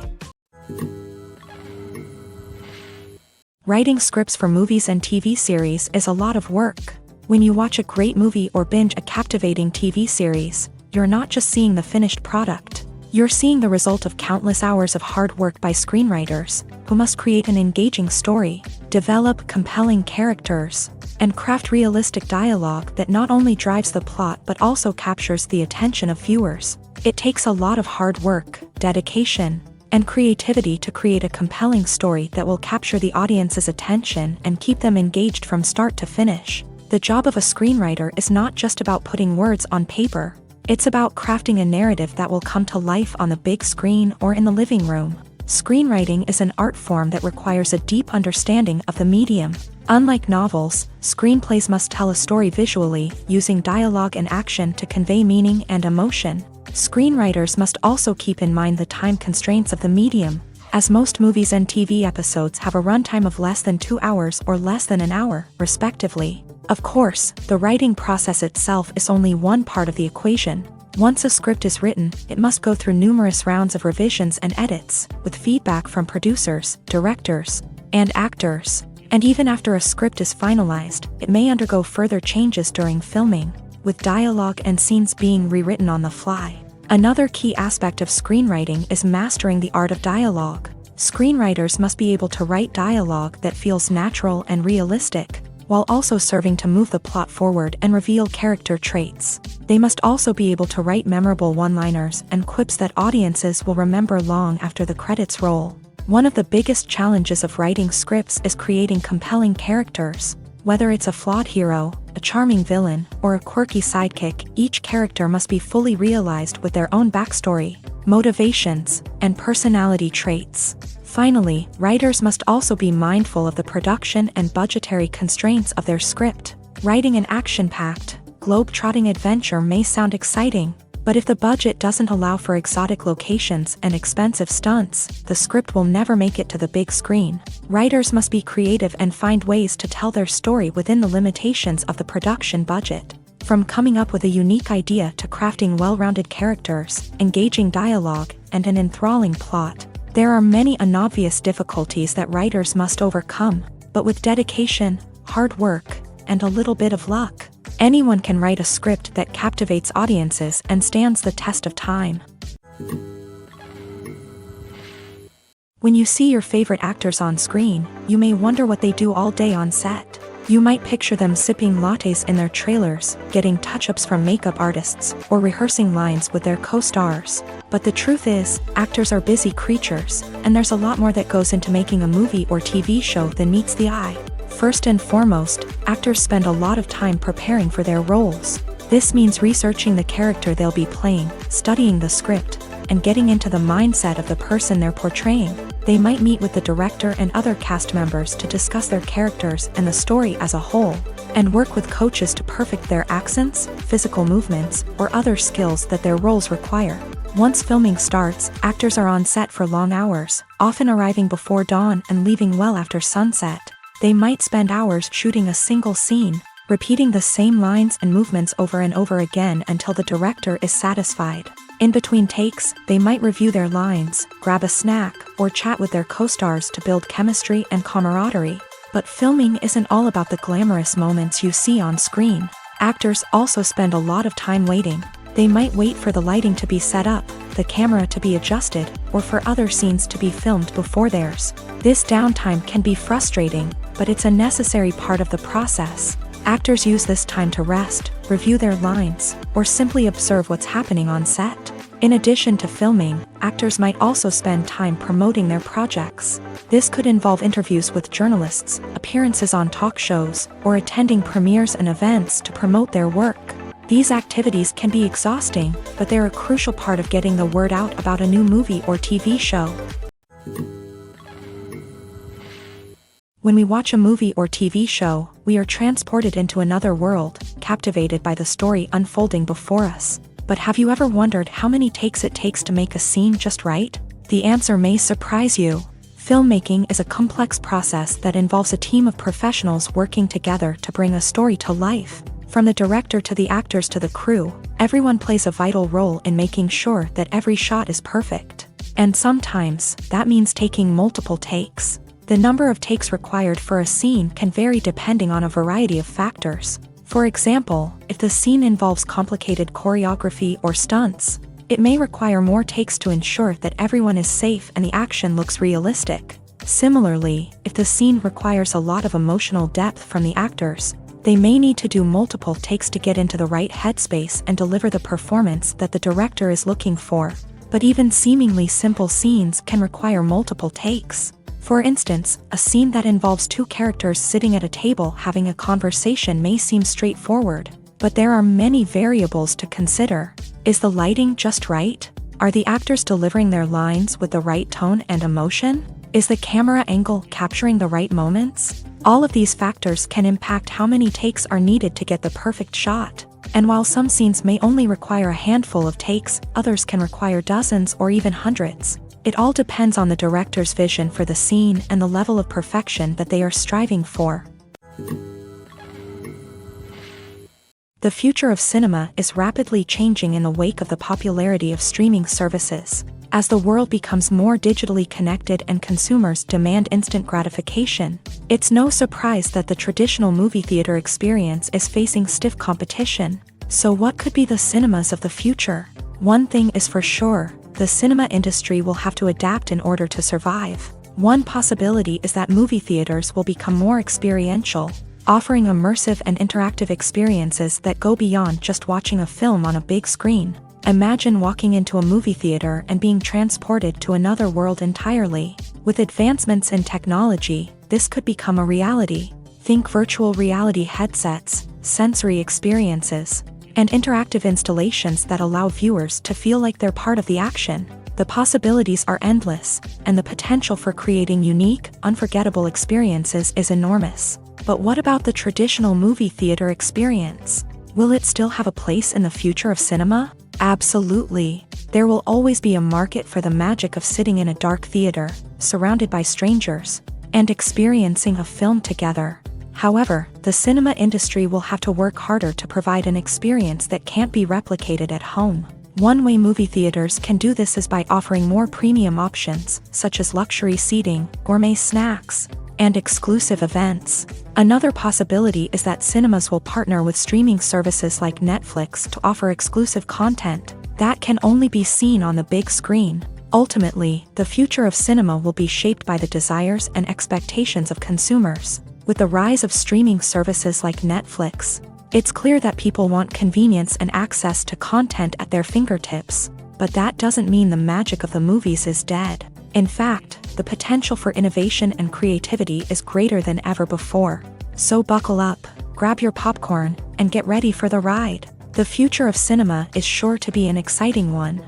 Writing scripts for movies and TV series is a lot of work. When you watch a great movie or binge a captivating TV series, you're not just seeing the finished product. You're seeing the result of countless hours of hard work by screenwriters, who must create an engaging story, develop compelling characters, and craft realistic dialogue that not only drives the plot but also captures the attention of viewers. It takes a lot of hard work, dedication, and creativity to create a compelling story that will capture the audience's attention and keep them engaged from start to finish. The job of a screenwriter is not just about putting words on paper. It's about crafting a narrative that will come to life on the big screen or in the living room. Screenwriting is an art form that requires a deep understanding of the medium. Unlike novels, screenplays must tell a story visually, using dialogue and action to convey meaning and emotion. Screenwriters must also keep in mind the time constraints of the medium, as most movies and TV episodes have a runtime of less than 2 hours or less than an hour, respectively. Of course, the writing process itself is only one part of the equation. Once a script is written, it must go through numerous rounds of revisions and edits, with feedback from producers, directors, and actors. And even after a script is finalized, it may undergo further changes during filming, with dialogue and scenes being rewritten on the fly. Another key aspect of screenwriting is mastering the art of dialogue. Screenwriters must be able to write dialogue that feels natural and realistic, while also serving to move the plot forward and reveal character traits. They must also be able to write memorable one-liners and quips that audiences will remember long after the credits roll. One of the biggest challenges of writing scripts is creating compelling characters. Whether it's a flawed hero, a charming villain, or a quirky sidekick, each character must be fully realized with their own backstory, motivations, and personality traits. Finally, writers must also be mindful of the production and budgetary constraints of their script. Writing an action-packed, globe-trotting adventure may sound exciting, but if the budget doesn't allow for exotic locations and expensive stunts, the script will never make it to the big screen. Writers must be creative and find ways to tell their story within the limitations of the production budget. From coming up with a unique idea to crafting well-rounded characters, engaging dialogue, and an enthralling plot, there are many unobvious difficulties that writers must overcome, but with dedication, hard work, and a little bit of luck, anyone can write a script that captivates audiences and stands the test of time. When you see your favorite actors on screen, you may wonder what they do all day on set. You might picture them sipping lattes in their trailers, getting touch-ups from makeup artists, or rehearsing lines with their co-stars. But the truth is, actors are busy creatures, and there's a lot more that goes into making a movie or TV show than meets the eye. First and foremost, actors spend a lot of time preparing for their roles. This means researching the character they'll be playing, studying the script, and getting into the mindset of the person they're portraying. They might meet with the director and other cast members to discuss their characters and the story as a whole, and work with coaches to perfect their accents, physical movements, or other skills that their roles require. Once filming starts, actors are on set for long hours, often arriving before dawn and leaving well after sunset. They might spend hours shooting a single scene, repeating the same lines and movements over and over again until the director is satisfied. In between takes, they might review their lines, grab a snack, or chat with their co-stars to build chemistry and camaraderie. But filming isn't all about the glamorous moments you see on screen. Actors also spend a lot of time waiting. They might wait for the lighting to be set up, the camera to be adjusted, or for other scenes to be filmed before theirs. This downtime can be frustrating, but it's a necessary part of the process. Actors use this time to rest, review their lines, or simply observe what's happening on set. In addition to filming, actors might also spend time promoting their projects. This could involve interviews with journalists, appearances on talk shows, or attending premieres and events to promote their work. These activities can be exhausting, but they're a crucial part of getting the word out about a new movie or TV show. When we watch a movie or TV show, we are transported into another world, captivated by the story unfolding before us. But have you ever wondered how many takes it takes to make a scene just right? The answer may surprise you. Filmmaking is a complex process that involves a team of professionals working together to bring a story to life. From the director to the actors to the crew, everyone plays a vital role in making sure that every shot is perfect. And sometimes, that means taking multiple takes. The number of takes required for a scene can vary depending on a variety of factors. For example, if the scene involves complicated choreography or stunts, it may require more takes to ensure that everyone is safe and the action looks realistic. Similarly, if the scene requires a lot of emotional depth from the actors, they may need to do multiple takes to get into the right headspace and deliver the performance that the director is looking for. But even seemingly simple scenes can require multiple takes. For instance, a scene that involves two characters sitting at a table having a conversation may seem straightforward, but there are many variables to consider. Is the lighting just right? Are the actors delivering their lines with the right tone and emotion? Is the camera angle capturing the right moments? All of these factors can impact how many takes are needed to get the perfect shot. And while some scenes may only require a handful of takes, others can require dozens or even hundreds. It all depends on the director's vision for the scene and the level of perfection that they are striving for. The future of cinema is rapidly changing in the wake of the popularity of streaming services. As the world becomes more digitally connected and consumers demand instant gratification, it's no surprise that the traditional movie theater experience is facing stiff competition. So what could be the cinemas of the future? One thing is for sure, the cinema industry will have to adapt in order to survive. One possibility is that movie theaters will become more experiential, offering immersive and interactive experiences that go beyond just watching a film on a big screen. Imagine walking into a movie theater and being transported to another world entirely. With advancements in technology, this could become a reality. Think virtual reality headsets, sensory experiences, and interactive installations that allow viewers to feel like they're part of the action. The possibilities are endless, and the potential for creating unique, unforgettable experiences is enormous. But what about the traditional movie theater experience? Will it still have a place in the future of cinema? Absolutely. There will always be a market for the magic of sitting in a dark theater, surrounded by strangers, and experiencing a film together. However, the cinema industry will have to work harder to provide an experience that can't be replicated at home. One way movie theaters can do this is by offering more premium options, such as luxury seating, gourmet snacks, and exclusive events. Another possibility is that cinemas will partner with streaming services like Netflix to offer exclusive content that can only be seen on the big screen. Ultimately, the future of cinema will be shaped by the desires and expectations of consumers. With the rise of streaming services like Netflix, it's clear that people want convenience and access to content at their fingertips. But that doesn't mean the magic of the movies is dead. In fact, the potential for innovation and creativity is greater than ever before. So buckle up, grab your popcorn, and get ready for the ride. The future of cinema is sure to be an exciting one.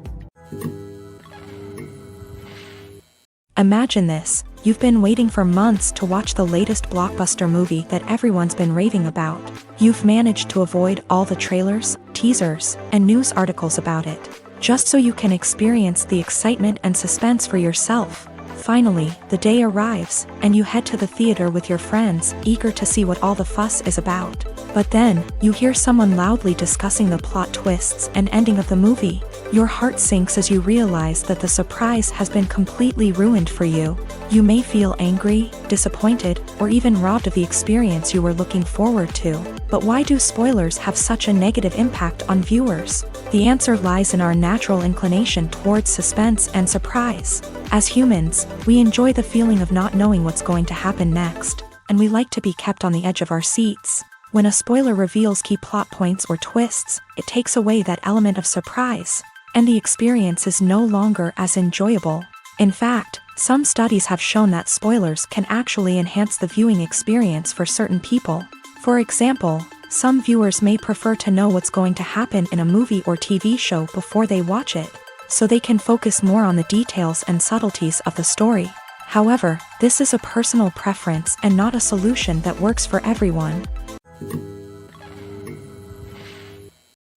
Imagine this. You've been waiting for months to watch the latest blockbuster movie that everyone's been raving about. You've managed to avoid all the trailers, teasers, and news articles about it, just so you can experience the excitement and suspense for yourself. Finally, the day arrives, and you head to the theater with your friends, eager to see what all the fuss is about. But then, you hear someone loudly discussing the plot twists and ending of the movie. Your heart sinks as you realize that the surprise has been completely ruined for you. You may feel angry, disappointed, or even robbed of the experience you were looking forward to. But why do spoilers have such a negative impact on viewers? The answer lies in our natural inclination towards suspense and surprise. As humans, we enjoy the feeling of not knowing what's going to happen next, and we like to be kept on the edge of our seats. When a spoiler reveals key plot points or twists, it takes away that element of surprise, and the experience is no longer as enjoyable. In fact, some studies have shown that spoilers can actually enhance the viewing experience for certain people. For example, some viewers may prefer to know what's going to happen in a movie or TV show before they watch it, so they can focus more on the details and subtleties of the story. However, this is a personal preference and not a solution that works for everyone.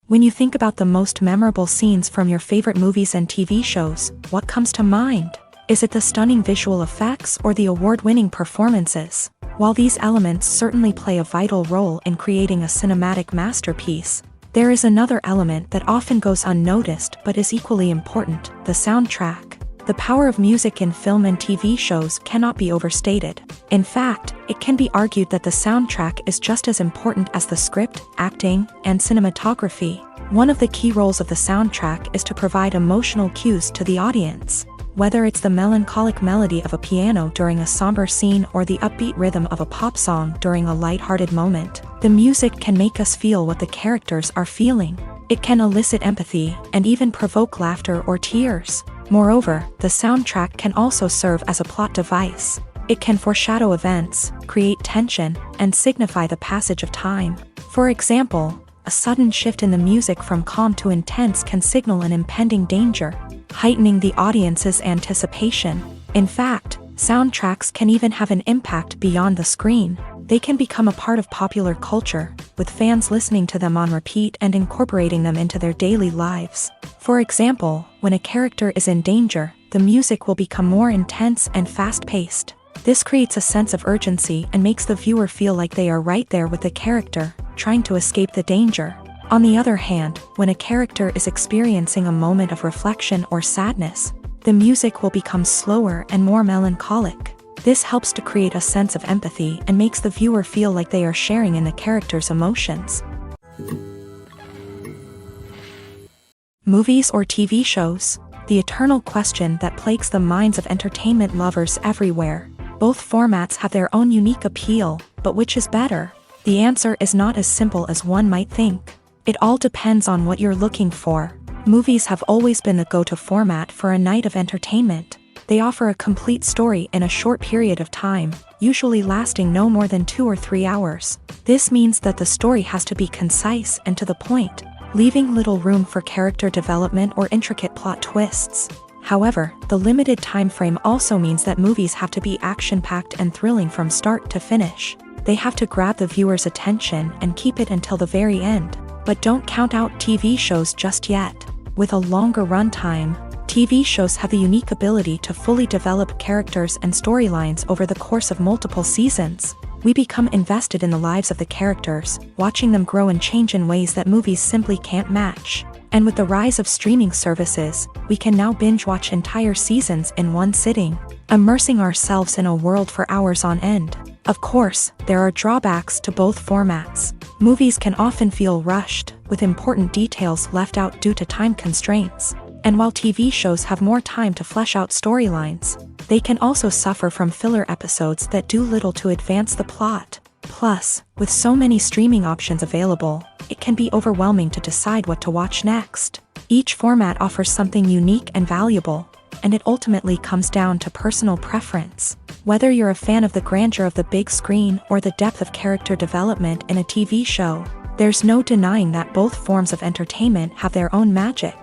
When you think about the most memorable scenes from your favorite movies and TV shows, what comes to mind? Is it the stunning visual effects or the award-winning performances? While these elements certainly play a vital role in creating a cinematic masterpiece, there is another element that often goes unnoticed but is equally important: the soundtrack. The power of music in film and TV shows cannot be overstated. In fact, it can be argued that the soundtrack is just as important as the script, acting, and cinematography. One of the key roles of the soundtrack is to provide emotional cues to the audience. Whether it's the melancholic melody of a piano during a somber scene or the upbeat rhythm of a pop song during a lighthearted moment, the music can make us feel what the characters are feeling. It can elicit empathy and even provoke laughter or tears. Moreover, the soundtrack can also serve as a plot device. It can foreshadow events, create tension, and signify the passage of time. For example, a sudden shift in the music from calm to intense can signal an impending danger, heightening the audience's anticipation. In fact, soundtracks can even have an impact beyond the screen. They can become a part of popular culture, with fans listening to them on repeat and incorporating them into their daily lives. For example, when a character is in danger, the music will become more intense and fast-paced. This creates a sense of urgency and makes the viewer feel like they are right there with the character, trying to escape the danger. On the other hand, when a character is experiencing a moment of reflection or sadness, the music will become slower and more melancholic. This helps to create a sense of empathy and makes the viewer feel like they are sharing in the character's emotions. Movies or TV shows? The eternal question that plagues the minds of entertainment lovers everywhere. Both formats have their own unique appeal, but which is better? The answer is not as simple as one might think. It all depends on what you're looking for. Movies have always been the go-to format for a night of entertainment. They offer a complete story in a short period of time, usually lasting no more than 2 or 3 hours. This means that the story has to be concise and to the point, leaving little room for character development or intricate plot twists. However, the limited time frame also means that movies have to be action-packed and thrilling from start to finish. They have to grab the viewer's attention and keep it until the very end. But don't count out TV shows just yet. With a longer runtime, TV shows have the unique ability to fully develop characters and storylines over the course of multiple seasons. We become invested in the lives of the characters, watching them grow and change in ways that movies simply can't match. And with the rise of streaming services, we can now binge-watch entire seasons in one sitting, immersing ourselves in a world for hours on end. Of course, there are drawbacks to both formats. Movies can often feel rushed, with important details left out due to time constraints. And while TV shows have more time to flesh out storylines, they can also suffer from filler episodes that do little to advance the plot. Plus, with so many streaming options available, it can be overwhelming to decide what to watch next. Each format offers something unique and valuable, and it ultimately comes down to personal preference. Whether you're a fan of the grandeur of the big screen or the depth of character development in a TV show, there's no denying that both forms of entertainment have their own magic.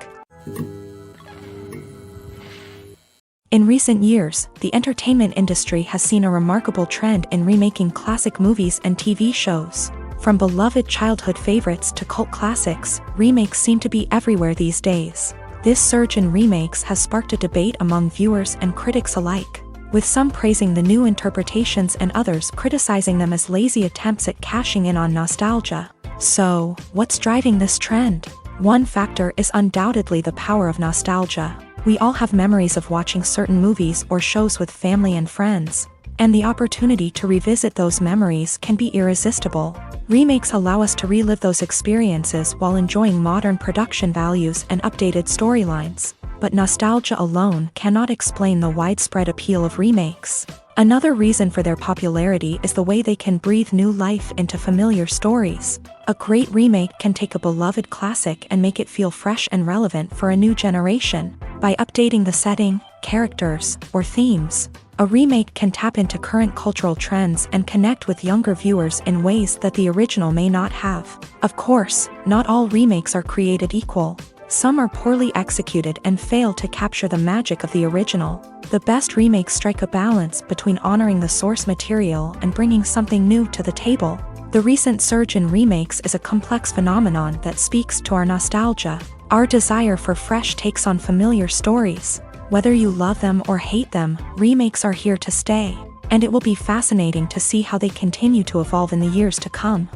In recent years, the entertainment industry has seen a remarkable trend in remaking classic movies and TV shows. From beloved childhood favorites to cult classics, remakes seem to be everywhere these days. This surge in remakes has sparked a debate among viewers and critics alike, with some praising the new interpretations and others criticizing them as lazy attempts at cashing in on nostalgia. So, what's driving this trend? One factor is undoubtedly the power of nostalgia. We all have memories of watching certain movies or shows with family and friends, and the opportunity to revisit those memories can be irresistible. Remakes allow us to relive those experiences while enjoying modern production values and updated storylines. but nostalgia alone cannot explain the widespread appeal of remakes. Another reason for their popularity is the way they can breathe new life into familiar stories. A great remake can take a beloved classic and make it feel fresh and relevant for a new generation. By updating the setting, characters, or themes, a remake can tap into current cultural trends and connect with younger viewers in ways that the original may not have. Of course, not all remakes are created equal. Some are poorly executed and fail to capture the magic of the original. The best remakes strike a balance between honoring the source material and bringing something new to the table. The recent surge in remakes is a complex phenomenon that speaks to our nostalgia, our desire for fresh takes on familiar stories. Whether you love them or hate them, remakes are here to stay, and it will be fascinating to see how they continue to evolve in the years to come.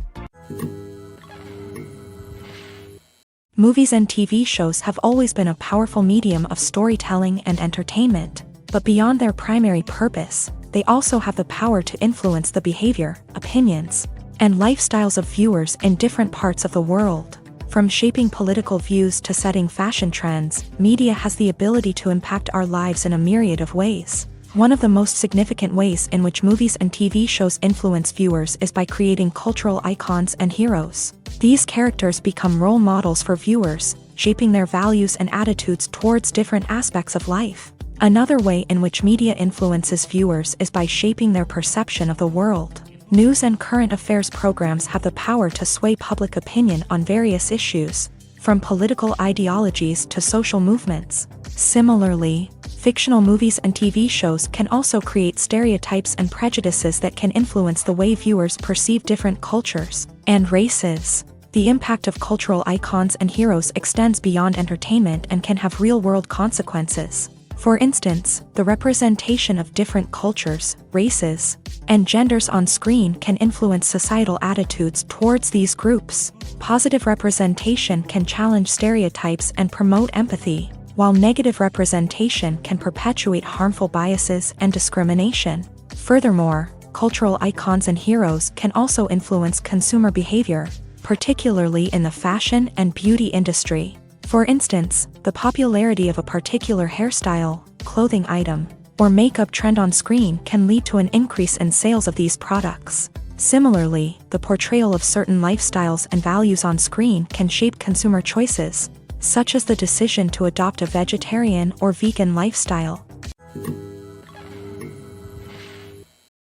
Movies and TV shows have always been a powerful medium of storytelling and entertainment, but beyond their primary purpose, they also have the power to influence the behavior, opinions, and lifestyles of viewers in different parts of the world. From shaping political views to setting fashion trends, media has the ability to impact our lives in a myriad of ways. One of the most significant ways in which movies and TV shows influence viewers is by creating cultural icons and heroes. These characters become role models for viewers, shaping their values and attitudes towards different aspects of life. Another way in which media influences viewers is by shaping their perception of the world. News and current affairs programs have the power to sway public opinion on various issues, from political ideologies to social movements. Similarly, fictional movies and TV shows can also create stereotypes and prejudices that can influence the way viewers perceive different cultures and races. The impact of cultural icons and heroes extends beyond entertainment and can have real-world consequences. For instance, the representation of different cultures, races, and genders on screen can influence societal attitudes towards these groups. Positive representation can challenge stereotypes and promote empathy, while negative representation can perpetuate harmful biases and discrimination. Furthermore, cultural icons and heroes can also influence consumer behavior, particularly in the fashion and beauty industry. For instance, the popularity of a particular hairstyle, clothing item, or makeup trend on screen can lead to an increase in sales of these products. Similarly, the portrayal of certain lifestyles and values on screen can shape consumer choices, such as the decision to adopt a vegetarian or vegan lifestyle.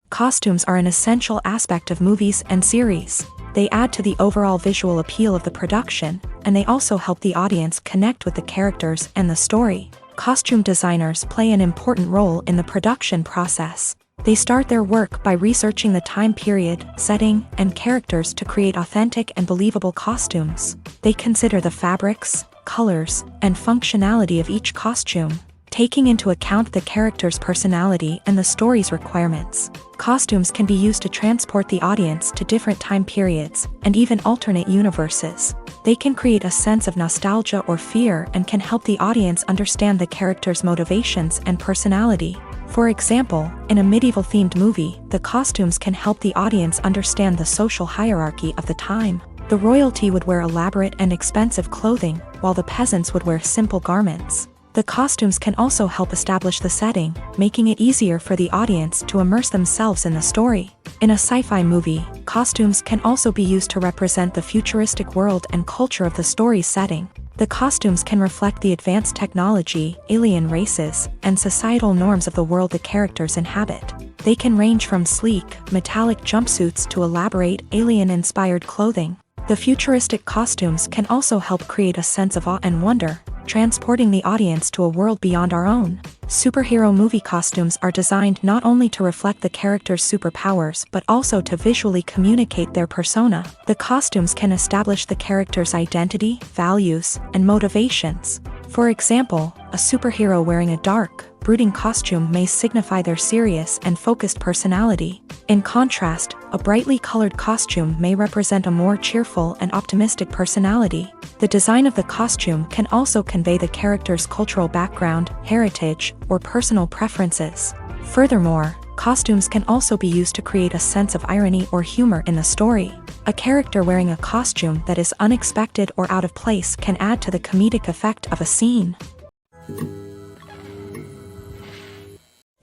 Costumes are an essential aspect of movies and series. They add to the overall visual appeal of the production, and they also help the audience connect with the characters and the story. Costume designers play an important role in the production process. They start their work by researching the time period, setting, and characters to create authentic and believable costumes. They consider the fabrics, colors, and functionality of each costume, taking into account the character's personality and the story's requirements. Costumes can be used to transport the audience to different time periods and even alternate universes. They can create a sense of nostalgia or fear and can help the audience understand the character's motivations and personality. For example, in a medieval-themed movie, the costumes can help the audience understand the social hierarchy of the time. The royalty would wear elaborate and expensive clothing, while the peasants would wear simple garments. The costumes can also help establish the setting, making it easier for the audience to immerse themselves in the story. In a sci-fi movie, costumes can also be used to represent the futuristic world and culture of the story's setting. The costumes can reflect the advanced technology, alien races, and societal norms of the world the characters inhabit. They can range from sleek, metallic jumpsuits to elaborate, alien-inspired clothing. The futuristic costumes can also help create a sense of awe and wonder, transporting the audience to a world beyond our own. Superhero movie costumes are designed not only to reflect the character's superpowers but also to visually communicate their persona. The costumes can establish the character's identity, values, and motivations. For example, a superhero wearing a dark, brooding costume may signify their serious and focused personality. In contrast, a brightly colored costume may represent a more cheerful and optimistic personality. The design of the costume can also convey the character's cultural background, heritage, or personal preferences. Furthermore, costumes can also be used to create a sense of irony or humor in the story. A character wearing a costume that is unexpected or out of place can add to the comedic effect of a scene.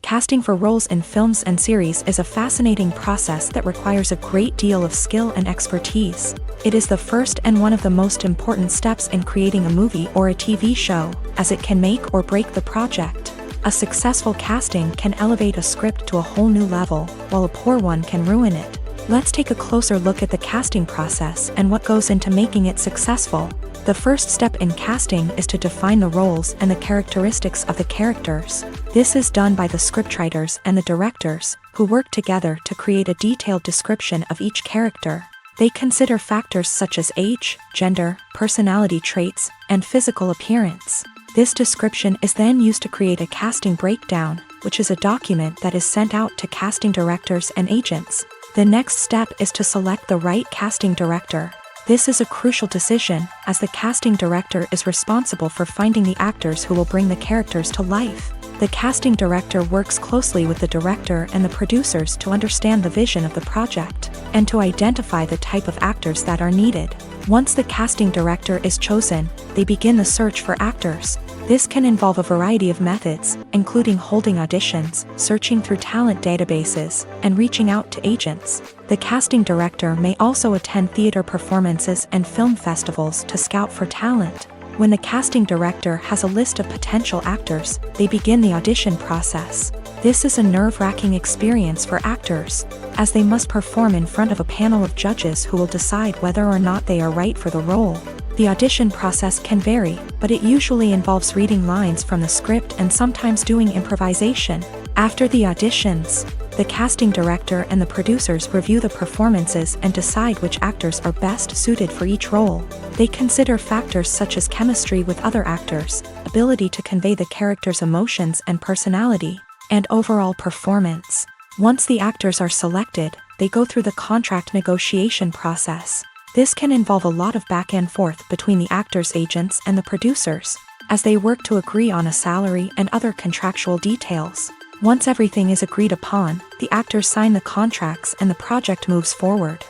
Casting for roles in films and series is a fascinating process that requires a great deal of skill and expertise. It is the first and one of the most important steps in creating a movie or a TV show, as it can make or break the project. A successful casting can elevate a script to a whole new level, while a poor one can ruin it. Let's take a closer look at the casting process and what goes into making it successful. The first step in casting is to define the roles and the characteristics of the characters. This is done by the scriptwriters and the directors, who work together to create a detailed description of each character. They consider factors such as age, gender, personality traits, and physical appearance. This description is then used to create a casting breakdown, which is a document that is sent out to casting directors and agents. The next step is to select the right casting director. This is a crucial decision, as the casting director is responsible for finding the actors who will bring the characters to life. The casting director works closely with the director and the producers to understand the vision of the project, and to identify the type of actors that are needed. Once the casting director is chosen, they begin the search for actors. This can involve a variety of methods, including holding auditions, searching through talent databases, and reaching out to agents. The casting director may also attend theater performances and film festivals to scout for talent. When the casting director has a list of potential actors, they begin the audition process. This is a nerve-wracking experience for actors, as they must perform in front of a panel of judges who will decide whether or not they are right for the role. The audition process can vary, but it usually involves reading lines from the script and sometimes doing improvisation. After the auditions, the casting director and the producers review the performances and decide which actors are best suited for each role. They consider factors such as chemistry with other actors, ability to convey the character's emotions and personality, and overall performance. Once the actors are selected, they go through the contract negotiation process. This can involve a lot of back and forth between the actors' agents and the producers, as they work to agree on a salary and other contractual details. Once everything is agreed upon, the actors sign the contracts and the project moves forward.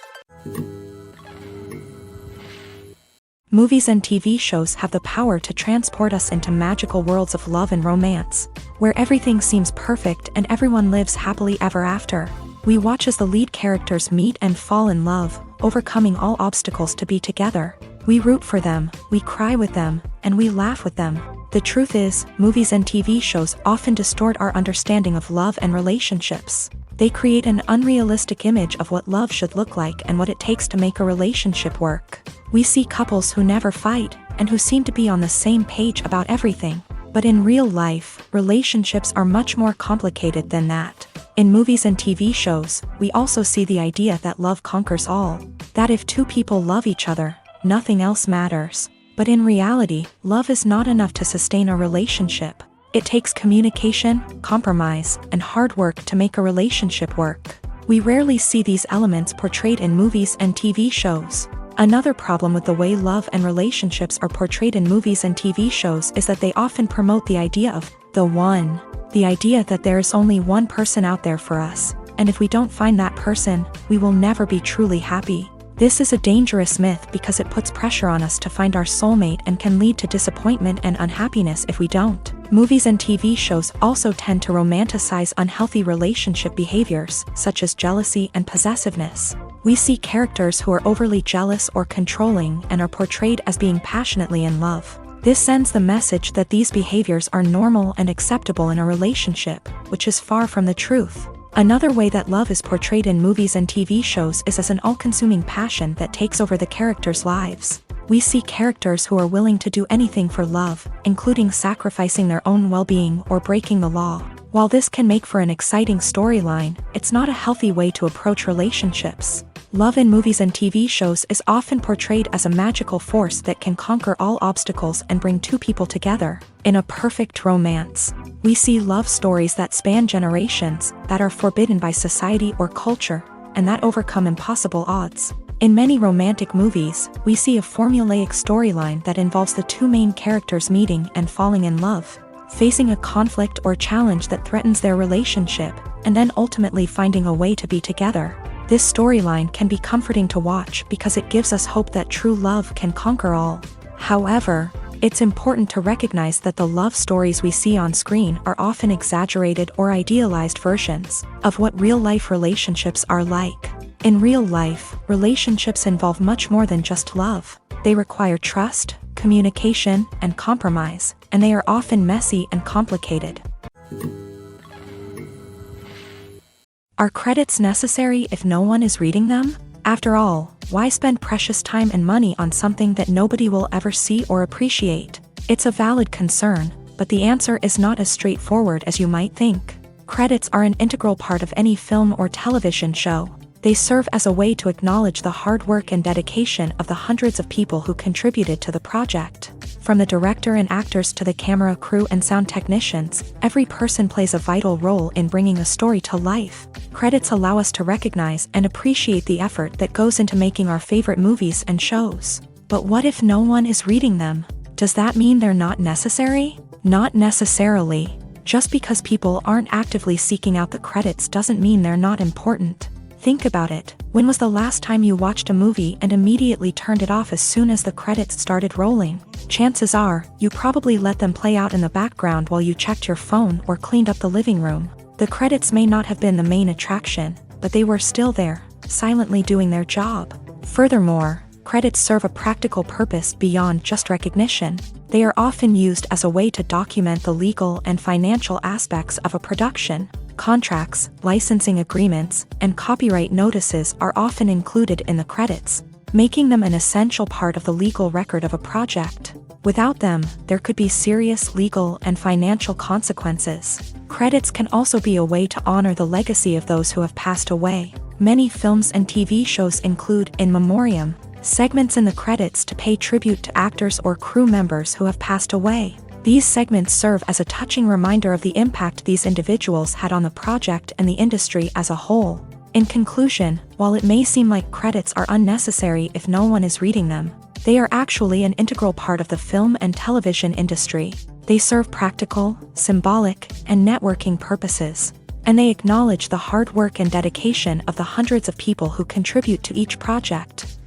Movies and TV shows have the power to transport us into magical worlds of love and romance, where everything seems perfect and everyone lives happily ever after. We watch as the lead characters meet and fall in love, overcoming all obstacles to be together. We root for them, we cry with them, and we laugh with them. The truth is, movies and TV shows often distort our understanding of love and relationships. They create an unrealistic image of what love should look like and what it takes to make a relationship work. We see couples who never fight, and who seem to be on the same page about everything. But in real life, relationships are much more complicated than that. In movies and TV shows, we also see the idea that love conquers all. That if two people love each other, nothing else matters. But in reality, love is not enough to sustain a relationship. It takes communication, compromise, and hard work to make a relationship work. We rarely see these elements portrayed in movies and TV shows. Another problem with the way love and relationships are portrayed in movies and TV shows is that they often promote the idea of the one. The idea that there is only one person out there for us, and if we don't find that person, we will never be truly happy. This is a dangerous myth because it puts pressure on us to find our soulmate and can lead to disappointment and unhappiness if we don't. Movies and TV shows also tend to romanticize unhealthy relationship behaviors, such as jealousy and possessiveness. We see characters who are overly jealous or controlling and are portrayed as being passionately in love. This sends the message that these behaviors are normal and acceptable in a relationship, which is far from the truth. Another way that love is portrayed in movies and TV shows is as an all-consuming passion that takes over the characters' lives. We see characters who are willing to do anything for love, including sacrificing their own well-being or breaking the law. While this can make for an exciting storyline, it's not a healthy way to approach relationships. Love in movies and TV shows is often portrayed as a magical force that can conquer all obstacles and bring two people together. In a perfect romance, we see love stories that span generations, that are forbidden by society or culture, and that overcome impossible odds. In many romantic movies, we see a formulaic storyline that involves the two main characters meeting and falling in love, facing a conflict or challenge that threatens their relationship, and then ultimately finding a way to be together. This storyline can be comforting to watch because it gives us hope that true love can conquer all. However, It's important to recognize that the love stories we see on screen are often exaggerated or idealized versions of what real-life relationships are like. In real life, relationships involve much more than just love. They require trust, communication, and compromise, and they are often messy and complicated. Are credits necessary if no one is reading them? After all, why spend precious time and money on something that nobody will ever see or appreciate? It's a valid concern, but the answer is not as straightforward as you might think. Credits are an integral part of any film or television show. They serve as a way to acknowledge the hard work and dedication of the hundreds of people who contributed to the project. From the director and actors to the camera crew and sound technicians, every person plays a vital role in bringing a story to life. Credits allow us to recognize and appreciate the effort that goes into making our favorite movies and shows. But what if no one is reading them? Does that mean they're not necessary? Not necessarily. Just because people aren't actively seeking out the credits doesn't mean they're not important. Think about it. When was the last time you watched a movie and immediately turned it off as soon as the credits started rolling? Chances are, you probably let them play out in the background while you checked your phone or cleaned up the living room. The credits may not have been the main attraction, but they were still there, silently doing their job. Furthermore, credits serve a practical purpose beyond just recognition. They are often used as a way to document the legal and financial aspects of a production. Contracts, licensing agreements, and copyright notices are often included in the credits, making them an essential part of the legal record of a project. Without them, there could be serious legal and financial consequences. Credits can also be a way to honor the legacy of those who have passed away. Many films and TV shows include in memoriam segments in the credits to pay tribute to actors or crew members who have passed away. These segments serve as a touching reminder of the impact these individuals had on the project and the industry as a whole. In conclusion, while it may seem like credits are unnecessary if no one is reading them, they are actually an integral part of the film and television industry. They serve practical, symbolic, and networking purposes, and they acknowledge the hard work and dedication of the hundreds of people who contribute to each project.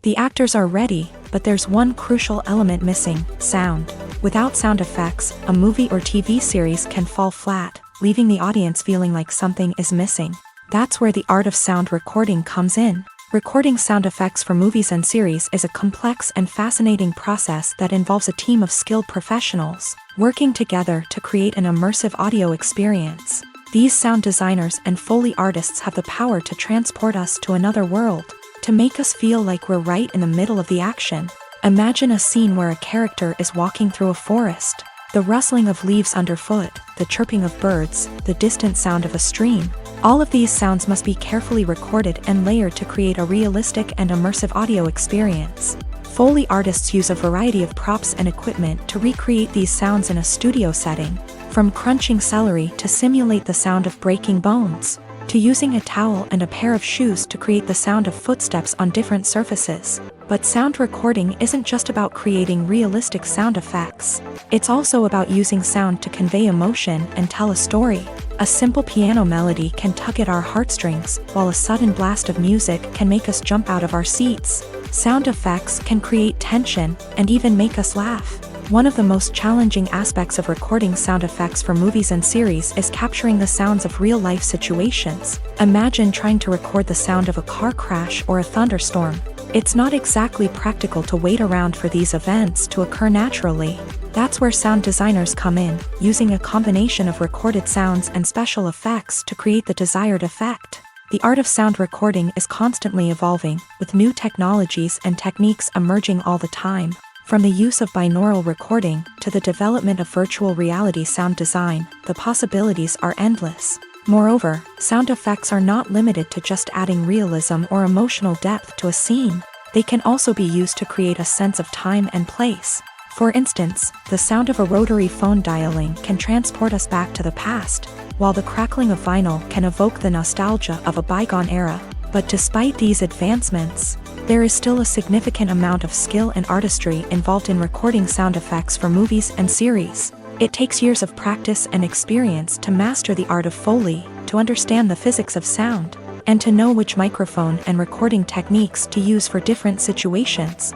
The actors are ready, but there's one crucial element missing: sound. Without sound effects, a movie or TV series can fall flat, leaving the audience feeling like something is missing. That's where the art of sound recording comes in. Recording sound effects for movies and series is a complex and fascinating process that involves a team of skilled professionals working together to create an immersive audio experience. These sound designers and Foley artists have the power to transport us to another world, to make us feel like we're right in the middle of the action. Imagine a scene where a character is walking through a forest. The rustling of leaves underfoot, the chirping of birds, the distant sound of a stream. All of these sounds must be carefully recorded and layered to create a realistic and immersive audio experience. Foley artists use a variety of props and equipment to recreate these sounds in a studio setting, from crunching celery to simulate the sound of breaking bones, to using a towel and a pair of shoes to create the sound of footsteps on different surfaces. But sound recording isn't just about creating realistic sound effects. It's also about using sound to convey emotion and tell a story. A simple piano melody can tug at our heartstrings, while a sudden blast of music can make us jump out of our seats. Sound effects can create tension and even make us laugh. One of the most challenging aspects of recording sound effects for movies and series is capturing the sounds of real-life situations. Imagine trying to record the sound of a car crash or a thunderstorm. It's not exactly practical to wait around for these events to occur naturally. That's where sound designers come in, using a combination of recorded sounds and special effects to create the desired effect. The art of sound recording is constantly evolving, with new technologies and techniques emerging all the time. From the use of binaural recording to the development of virtual reality sound design, the possibilities are endless. Moreover, sound effects are not limited to just adding realism or emotional depth to a scene. They can also be used to create a sense of time and place. For instance, the sound of a rotary phone dialing can transport us back to the past, while the crackling of vinyl can evoke the nostalgia of a bygone era. But despite these advancements, there is still a significant amount of skill and artistry involved in recording sound effects for movies and series. It takes years of practice and experience to master the art of Foley, to understand the physics of sound, and to know which microphone and recording techniques to use for different situations.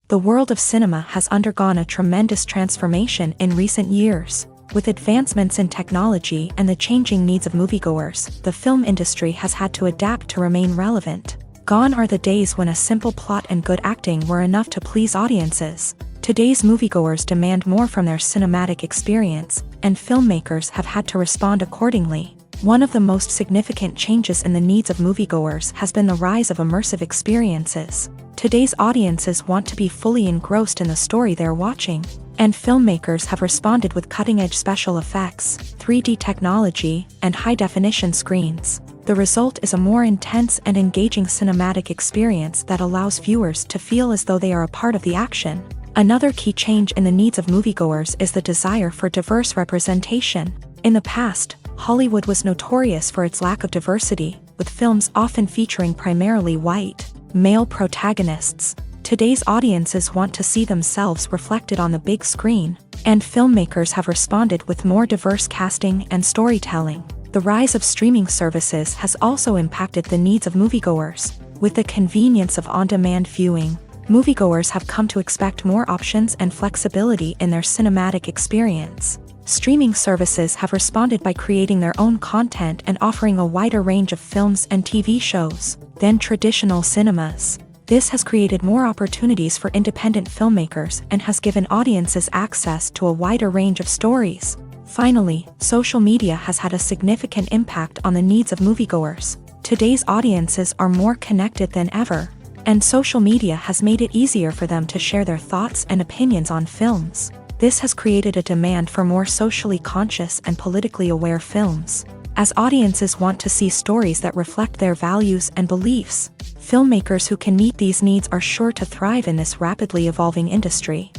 The world of cinema has undergone a tremendous transformation in recent years. With advancements in technology and the changing needs of moviegoers, the film industry has had to adapt to remain relevant. Gone are the days when a simple plot and good acting were enough to please audiences. Today's moviegoers demand more from their cinematic experience, and filmmakers have had to respond accordingly. One of the most significant changes in the needs of moviegoers has been the rise of immersive experiences. Today's audiences want to be fully engrossed in the story they're watching, and filmmakers have responded with cutting-edge special effects, 3D technology, and high-definition screens. The result is a more intense and engaging cinematic experience that allows viewers to feel as though they are a part of the action. Another key change in the needs of moviegoers is the desire for diverse representation. In the past, Hollywood was notorious for its lack of diversity, with films often featuring primarily white, male protagonists. Today's audiences want to see themselves reflected on the big screen, and filmmakers have responded with more diverse casting and storytelling. The rise of streaming services has also impacted the needs of moviegoers. With the convenience of on-demand viewing, moviegoers have come to expect more options and flexibility in their cinematic experience. Streaming services have responded by creating their own content and offering a wider range of films and TV shows than traditional cinemas. This has created more opportunities for independent filmmakers and has given audiences access to a wider range of stories. Finally, social media has had a significant impact on the needs of moviegoers. Today's audiences are more connected than ever, and social media has made it easier for them to share their thoughts and opinions on films. This has created a demand for more socially conscious and politically aware films. As audiences want to see stories that reflect their values and beliefs, filmmakers who can meet these needs are sure to thrive in this rapidly evolving industry.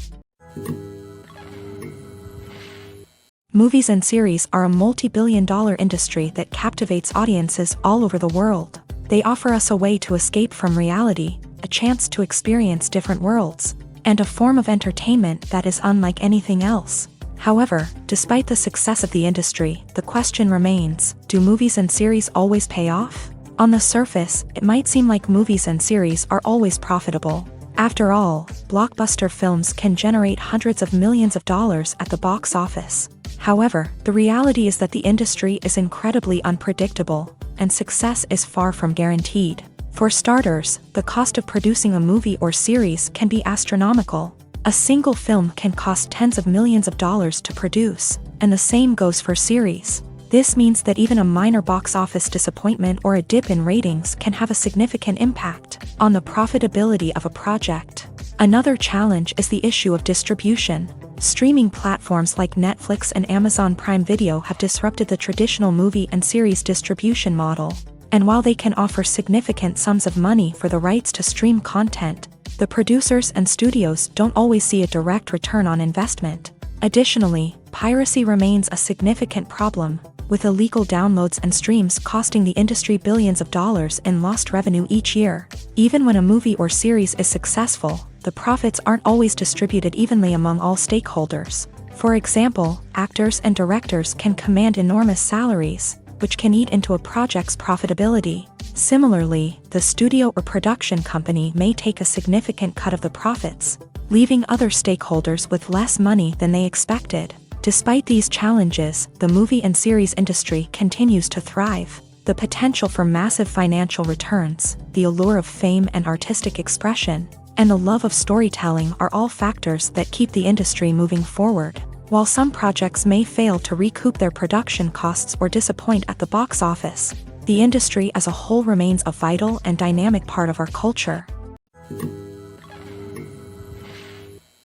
Movies and series are a multi-billion-dollar industry that captivates audiences all over the world. They offer us a way to escape from reality, a chance to experience different worlds, and a form of entertainment that is unlike anything else. However, despite the success of the industry, the question remains, do movies and series always pay off? On the surface, it might seem like movies and series are always profitable. After all, blockbuster films can generate hundreds of millions of dollars at the box office. However, the reality is that the industry is incredibly unpredictable, and success is far from guaranteed. For starters, the cost of producing a movie or series can be astronomical. A single film can cost tens of millions of dollars to produce, and the same goes for series. This means that even a minor box office disappointment or a dip in ratings can have a significant impact on the profitability of a project. Another challenge is the issue of distribution. Streaming platforms like Netflix and Amazon Prime Video have disrupted the traditional movie and series distribution model. And while they can offer significant sums of money for the rights to stream content, the producers and studios don't always see a direct return on investment. Additionally, piracy remains a significant problem, with illegal downloads and streams costing the industry billions of dollars in lost revenue each year. Even when a movie or series is successful, the profits aren't always distributed evenly among all stakeholders. For example, actors and directors can command enormous salaries, which can eat into a project's profitability. Similarly, the studio or production company may take a significant cut of the profits, leaving other stakeholders with less money than they expected. Despite these challenges, the movie and series industry continues to thrive. The potential for massive financial returns, the allure of fame and artistic expression, and the love of storytelling are all factors that keep the industry moving forward. While some projects may fail to recoup their production costs or disappoint at the box office, the industry as a whole remains a vital and dynamic part of our culture.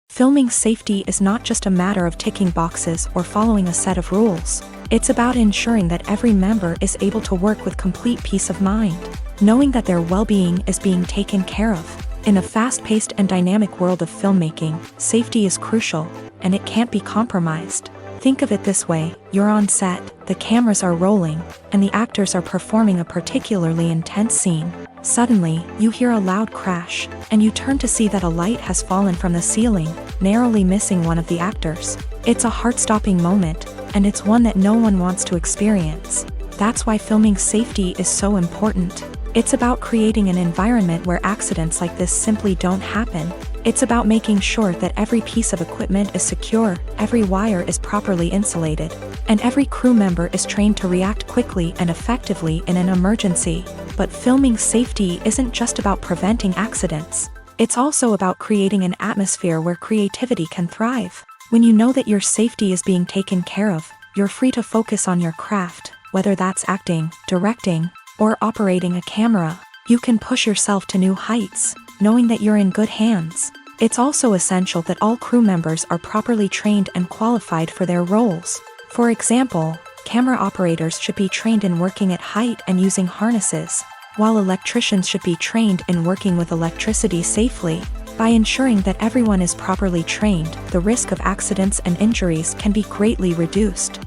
Filming safety is not just a matter of ticking boxes or following a set of rules. It's about ensuring that every member is able to work with complete peace of mind, knowing that their well-being is being taken care of. In a fast-paced and dynamic world of filmmaking, safety is crucial, and it can't be compromised. Think of it this way: you're on set, the cameras are rolling, and the actors are performing a particularly intense scene. Suddenly, you hear a loud crash, and you turn to see that a light has fallen from the ceiling, narrowly missing one of the actors. It's a heart-stopping moment, and it's one that no one wants to experience. That's why filming safety is so important. It's about creating an environment where accidents like this simply don't happen. It's about making sure that every piece of equipment is secure, every wire is properly insulated, and every crew member is trained to react quickly and effectively in an emergency. But filming safety isn't just about preventing accidents. It's also about creating an atmosphere where creativity can thrive. When you know that your safety is being taken care of, you're free to focus on your craft, whether that's acting, directing, or operating a camera. You can push yourself to new heights, knowing that you're in good hands. It's also essential that all crew members are properly trained and qualified for their roles. For example, camera operators should be trained in working at height and using harnesses, while electricians should be trained in working with electricity safely. By ensuring that everyone is properly trained, the risk of accidents and injuries can be greatly reduced.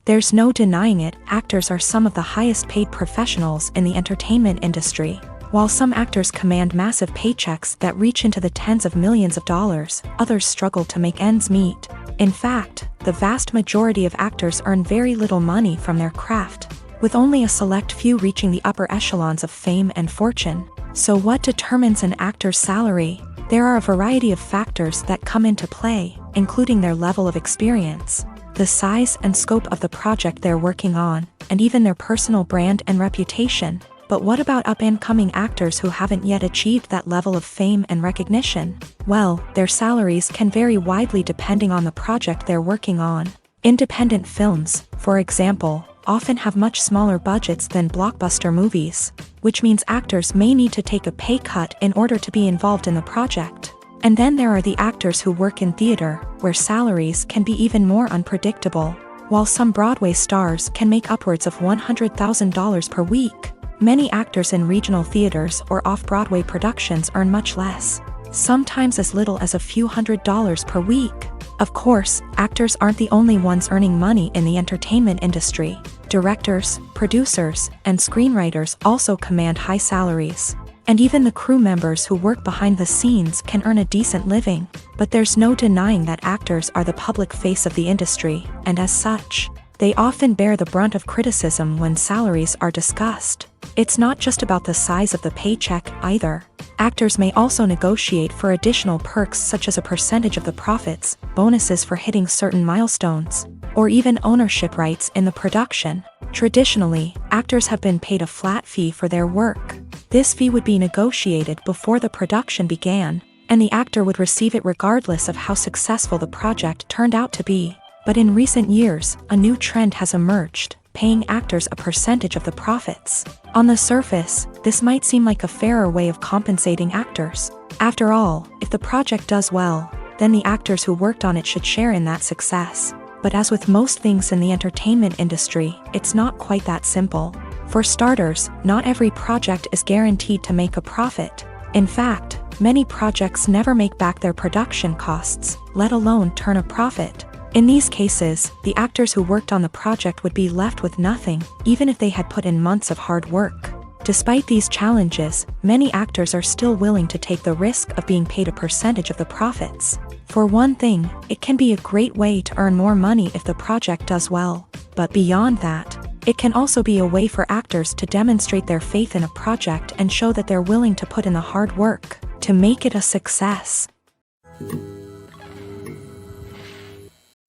There's no denying it, actors are some of the highest paid professionals in the entertainment industry. While some actors command massive paychecks that reach into the tens of millions of dollars, others struggle to make ends meet. In fact, the vast majority of actors earn very little money from their craft, with only a select few reaching the upper echelons of fame and fortune. So what determines an actor's salary? There are a variety of factors that come into play, including their level of experience, the size and scope of the project they're working on, and even their personal brand and reputation. But what about up-and-coming actors who haven't yet achieved that level of fame and recognition? Well, their salaries can vary widely depending on the project they're working on. Independent films, for example, often have much smaller budgets than blockbuster movies, which means actors may need to take a pay cut in order to be involved in the project. And then there are the actors who work in theater, where salaries can be even more unpredictable. While some Broadway stars can make upwards of $100,000 per week, many actors in regional theaters or off-Broadway productions earn much less, sometimes as little as a few $100s per week. Of course, actors aren't the only ones earning money in the entertainment industry. Directors, producers, and screenwriters also command high salaries. And even the crew members who work behind the scenes can earn a decent living. But there's no denying that actors are the public face of the industry, and as such, they often bear the brunt of criticism when salaries are discussed. It's not just about the size of the paycheck either. Actors may also negotiate for additional perks such as a percentage of the profits, bonuses for hitting certain milestones, or even ownership rights in the production. Traditionally, actors have been paid a flat fee for their work. This fee would be negotiated before the production began, and the actor would receive it regardless of how successful the project turned out to be. But in recent years, a new trend has emerged, paying actors a percentage of the profits. On the surface, this might seem like a fairer way of compensating actors. After all, if the project does well, then the actors who worked on it should share in that success. But as with most things in the entertainment industry, it's not quite that simple. For starters, not every project is guaranteed to make a profit. In fact, many projects never make back their production costs, let alone turn a profit. In these cases, the actors who worked on the project would be left with nothing, even if they had put in months of hard work. Despite these challenges, many actors are still willing to take the risk of being paid a percentage of the profits. For one thing, it can be a great way to earn more money if the project does well. But beyond that, it can also be a way for actors to demonstrate their faith in a project and show that they're willing to put in the hard work to make it a success.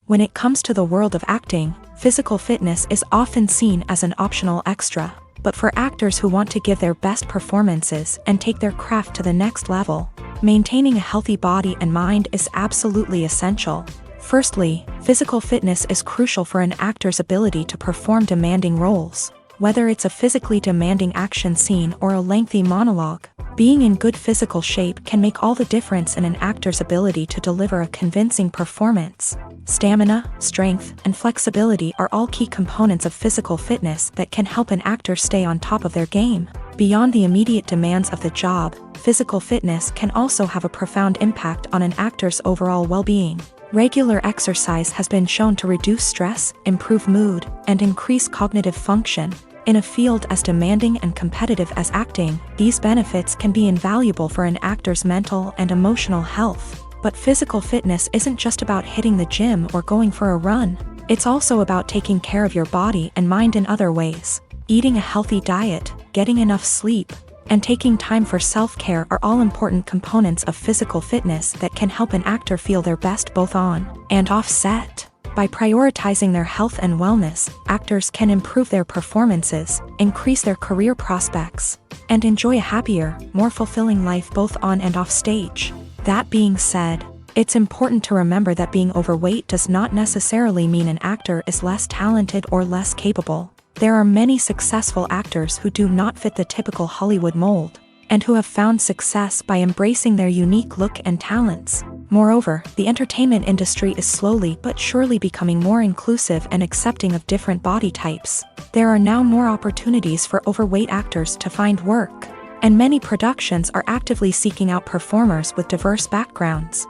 When it comes to the world of acting, physical fitness is often seen as an optional extra. But for actors who want to give their best performances and take their craft to the next level, maintaining a healthy body and mind is absolutely essential. Firstly, physical fitness is crucial for an actor's ability to perform demanding roles. Whether it's a physically demanding action scene or a lengthy monologue, being in good physical shape can make all the difference in an actor's ability to deliver a convincing performance. Stamina, strength, and flexibility are all key components of physical fitness that can help an actor stay on top of their game. Beyond the immediate demands of the job, physical fitness can also have a profound impact on an actor's overall well-being. Regular exercise has been shown to reduce stress, improve mood, and increase cognitive function. In a field as demanding and competitive as acting, these benefits can be invaluable for an actor's mental and emotional health. But physical fitness isn't just about hitting the gym or going for a run. It's also about taking care of your body and mind in other ways. Eating a healthy diet, getting enough sleep, and taking time for self-care are all important components of physical fitness that can help an actor feel their best both on and off set. By prioritizing their health and wellness, actors can improve their performances, increase their career prospects, and enjoy a happier, more fulfilling life both on and off stage. That being said, it's important to remember that being overweight does not necessarily mean an actor is less talented or less capable. There are many successful actors who do not fit the typical Hollywood mold, and who have found success by embracing their unique look and talents. Moreover, the entertainment industry is slowly but surely becoming more inclusive and accepting of different body types. There are now more opportunities for overweight actors to find work, and many productions are actively seeking out performers with diverse backgrounds.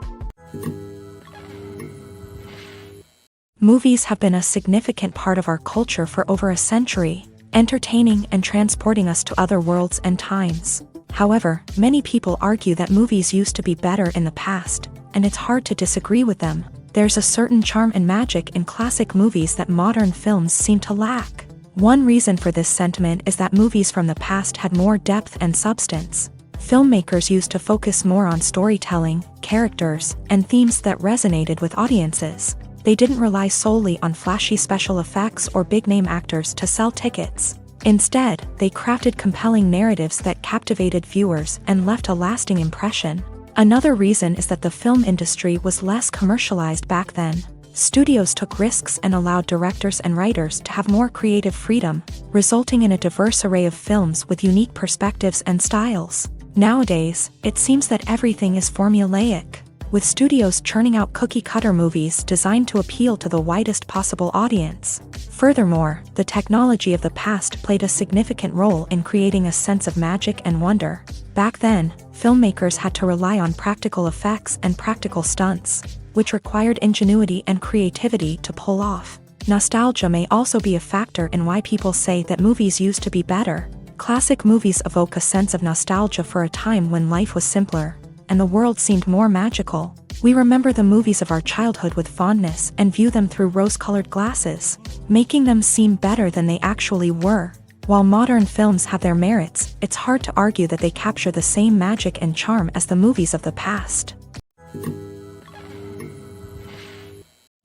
Movies have been a significant part of our culture for over a century, entertaining and transporting us to other worlds and times. However, many people argue that movies used to be better in the past, and it's hard to disagree with them. There's a certain charm and magic in classic movies that modern films seem to lack. One reason for this sentiment is that movies from the past had more depth and substance. Filmmakers used to focus more on storytelling, characters, and themes that resonated with audiences. They didn't rely solely on flashy special effects or big-name actors to sell tickets. Instead, they crafted compelling narratives that captivated viewers and left a lasting impression. Another reason is that the film industry was less commercialized back then. Studios took risks and allowed directors and writers to have more creative freedom, resulting in a diverse array of films with unique perspectives and styles. Nowadays, it seems that everything is formulaic, with studios churning out cookie-cutter movies designed to appeal to the widest possible audience. Furthermore, the technology of the past played a significant role in creating a sense of magic and wonder. Back then, filmmakers had to rely on practical effects and practical stunts, which required ingenuity and creativity to pull off. Nostalgia may also be a factor in why people say that movies used to be better. Classic movies evoke a sense of nostalgia for a time when life was simpler, and the world seemed more magical. We remember the movies of our childhood with fondness and view them through rose-colored glasses, making them seem better than they actually were. While modern films have their merits, it's hard to argue that they capture the same magic and charm as the movies of the past.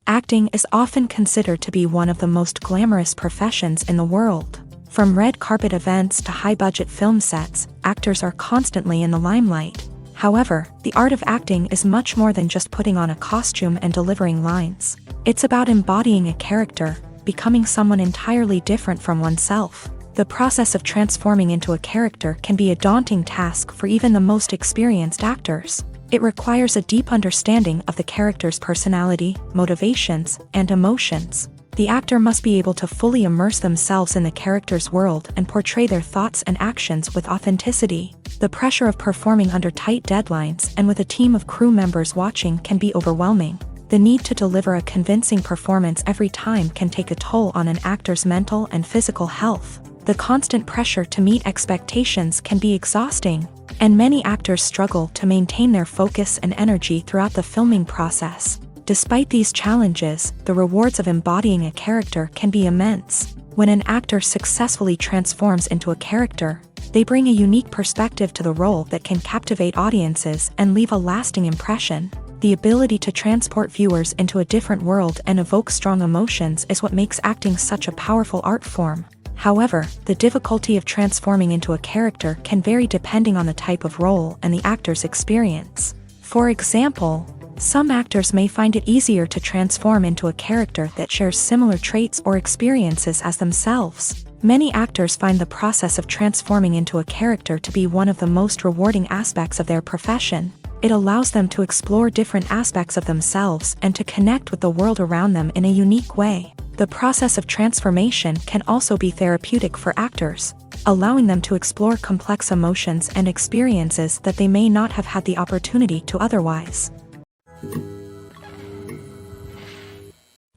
Acting is often considered to be one of the most glamorous professions in the world. From red carpet events to high-budget film sets, actors are constantly in the limelight. However, the art of acting is much more than just putting on a costume and delivering lines. It's about embodying a character, becoming someone entirely different from oneself. The process of transforming into a character can be a daunting task for even the most experienced actors. It requires a deep understanding of the character's personality, motivations, and emotions. The actor must be able to fully immerse themselves in the character's world and portray their thoughts and actions with authenticity. The pressure of performing under tight deadlines and with a team of crew members watching can be overwhelming. The need to deliver a convincing performance every time can take a toll on an actor's mental and physical health. The constant pressure to meet expectations can be exhausting, and many actors struggle to maintain their focus and energy throughout the filming process. Despite these challenges, the rewards of embodying a character can be immense. When an actor successfully transforms into a character, they bring a unique perspective to the role that can captivate audiences and leave a lasting impression. The ability to transport viewers into a different world and evoke strong emotions is what makes acting such a powerful art form. However, the difficulty of transforming into a character can vary depending on the type of role and the actor's experience. For example, some actors may find it easier to transform into a character that shares similar traits or experiences as themselves. Many actors find the process of transforming into a character to be one of the most rewarding aspects of their profession. It allows them to explore different aspects of themselves and to connect with the world around them in a unique way. The process of transformation can also be therapeutic for actors, allowing them to explore complex emotions and experiences that they may not have had the opportunity to otherwise.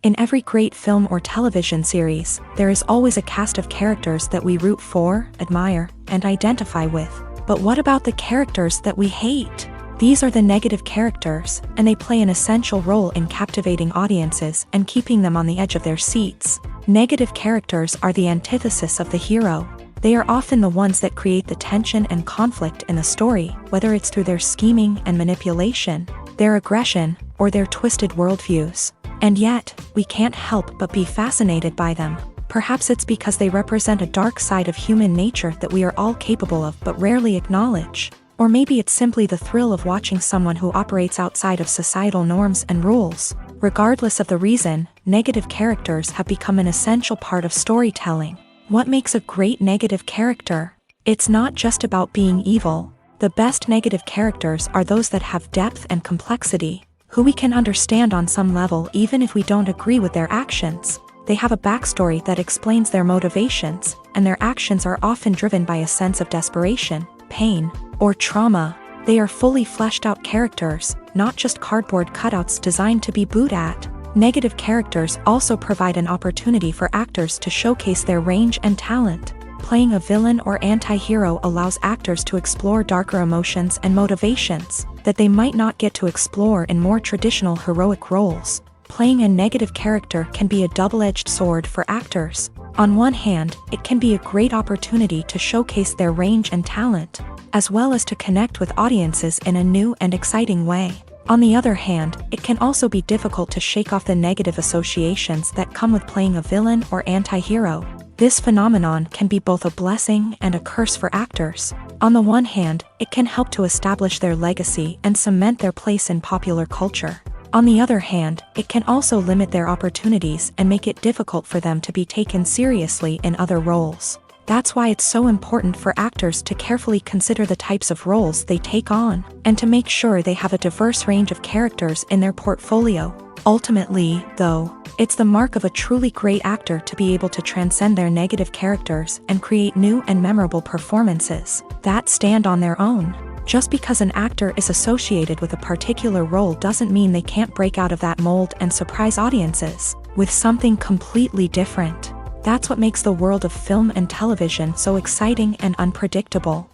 In every great film or television series, there is always a cast of characters that we root for, admire, and identify with. But what about the characters that we hate? These are the negative characters, and they play an essential role in captivating audiences and keeping them on the edge of their seats. Negative characters are the antithesis of the hero. They are often the ones that create the tension and conflict in the story, whether it's through their scheming and manipulation, their aggression, or their twisted worldviews. And yet, we can't help but be fascinated by them. Perhaps it's because they represent a dark side of human nature that we are all capable of but rarely acknowledge. Or maybe it's simply the thrill of watching someone who operates outside of societal norms and rules. Regardless of the reason, negative characters have become an essential part of storytelling. What makes a great negative character? It's not just about being evil. The best negative characters are those that have depth and complexity, who we can understand on some level even if we don't agree with their actions. They have a backstory that explains their motivations, and their actions are often driven by a sense of desperation, pain, or trauma. They are fully fleshed out characters, not just cardboard cutouts designed to be booed at. Negative characters also provide an opportunity for actors to showcase their range and talent. Playing a villain or anti-hero allows actors to explore darker emotions and motivations that they might not get to explore in more traditional heroic roles. Playing a negative character can be a double-edged sword for actors. On one hand, it can be a great opportunity to showcase their range and talent, as well as to connect with audiences in a new and exciting way. On the other hand, it can also be difficult to shake off the negative associations that come with playing a villain or anti-hero. This phenomenon can be both a blessing and a curse for actors. On the one hand, it can help to establish their legacy and cement their place in popular culture. On the other hand, it can also limit their opportunities and make it difficult for them to be taken seriously in other roles. That's why it's so important for actors to carefully consider the types of roles they take on, and to make sure they have a diverse range of characters in their portfolio. Ultimately, though, it's the mark of a truly great actor to be able to transcend their negative characters and create new and memorable performances that stand on their own. Just because an actor is associated with a particular role doesn't mean they can't break out of that mold and surprise audiences with something completely different. That's what makes the world of film and television so exciting and unpredictable.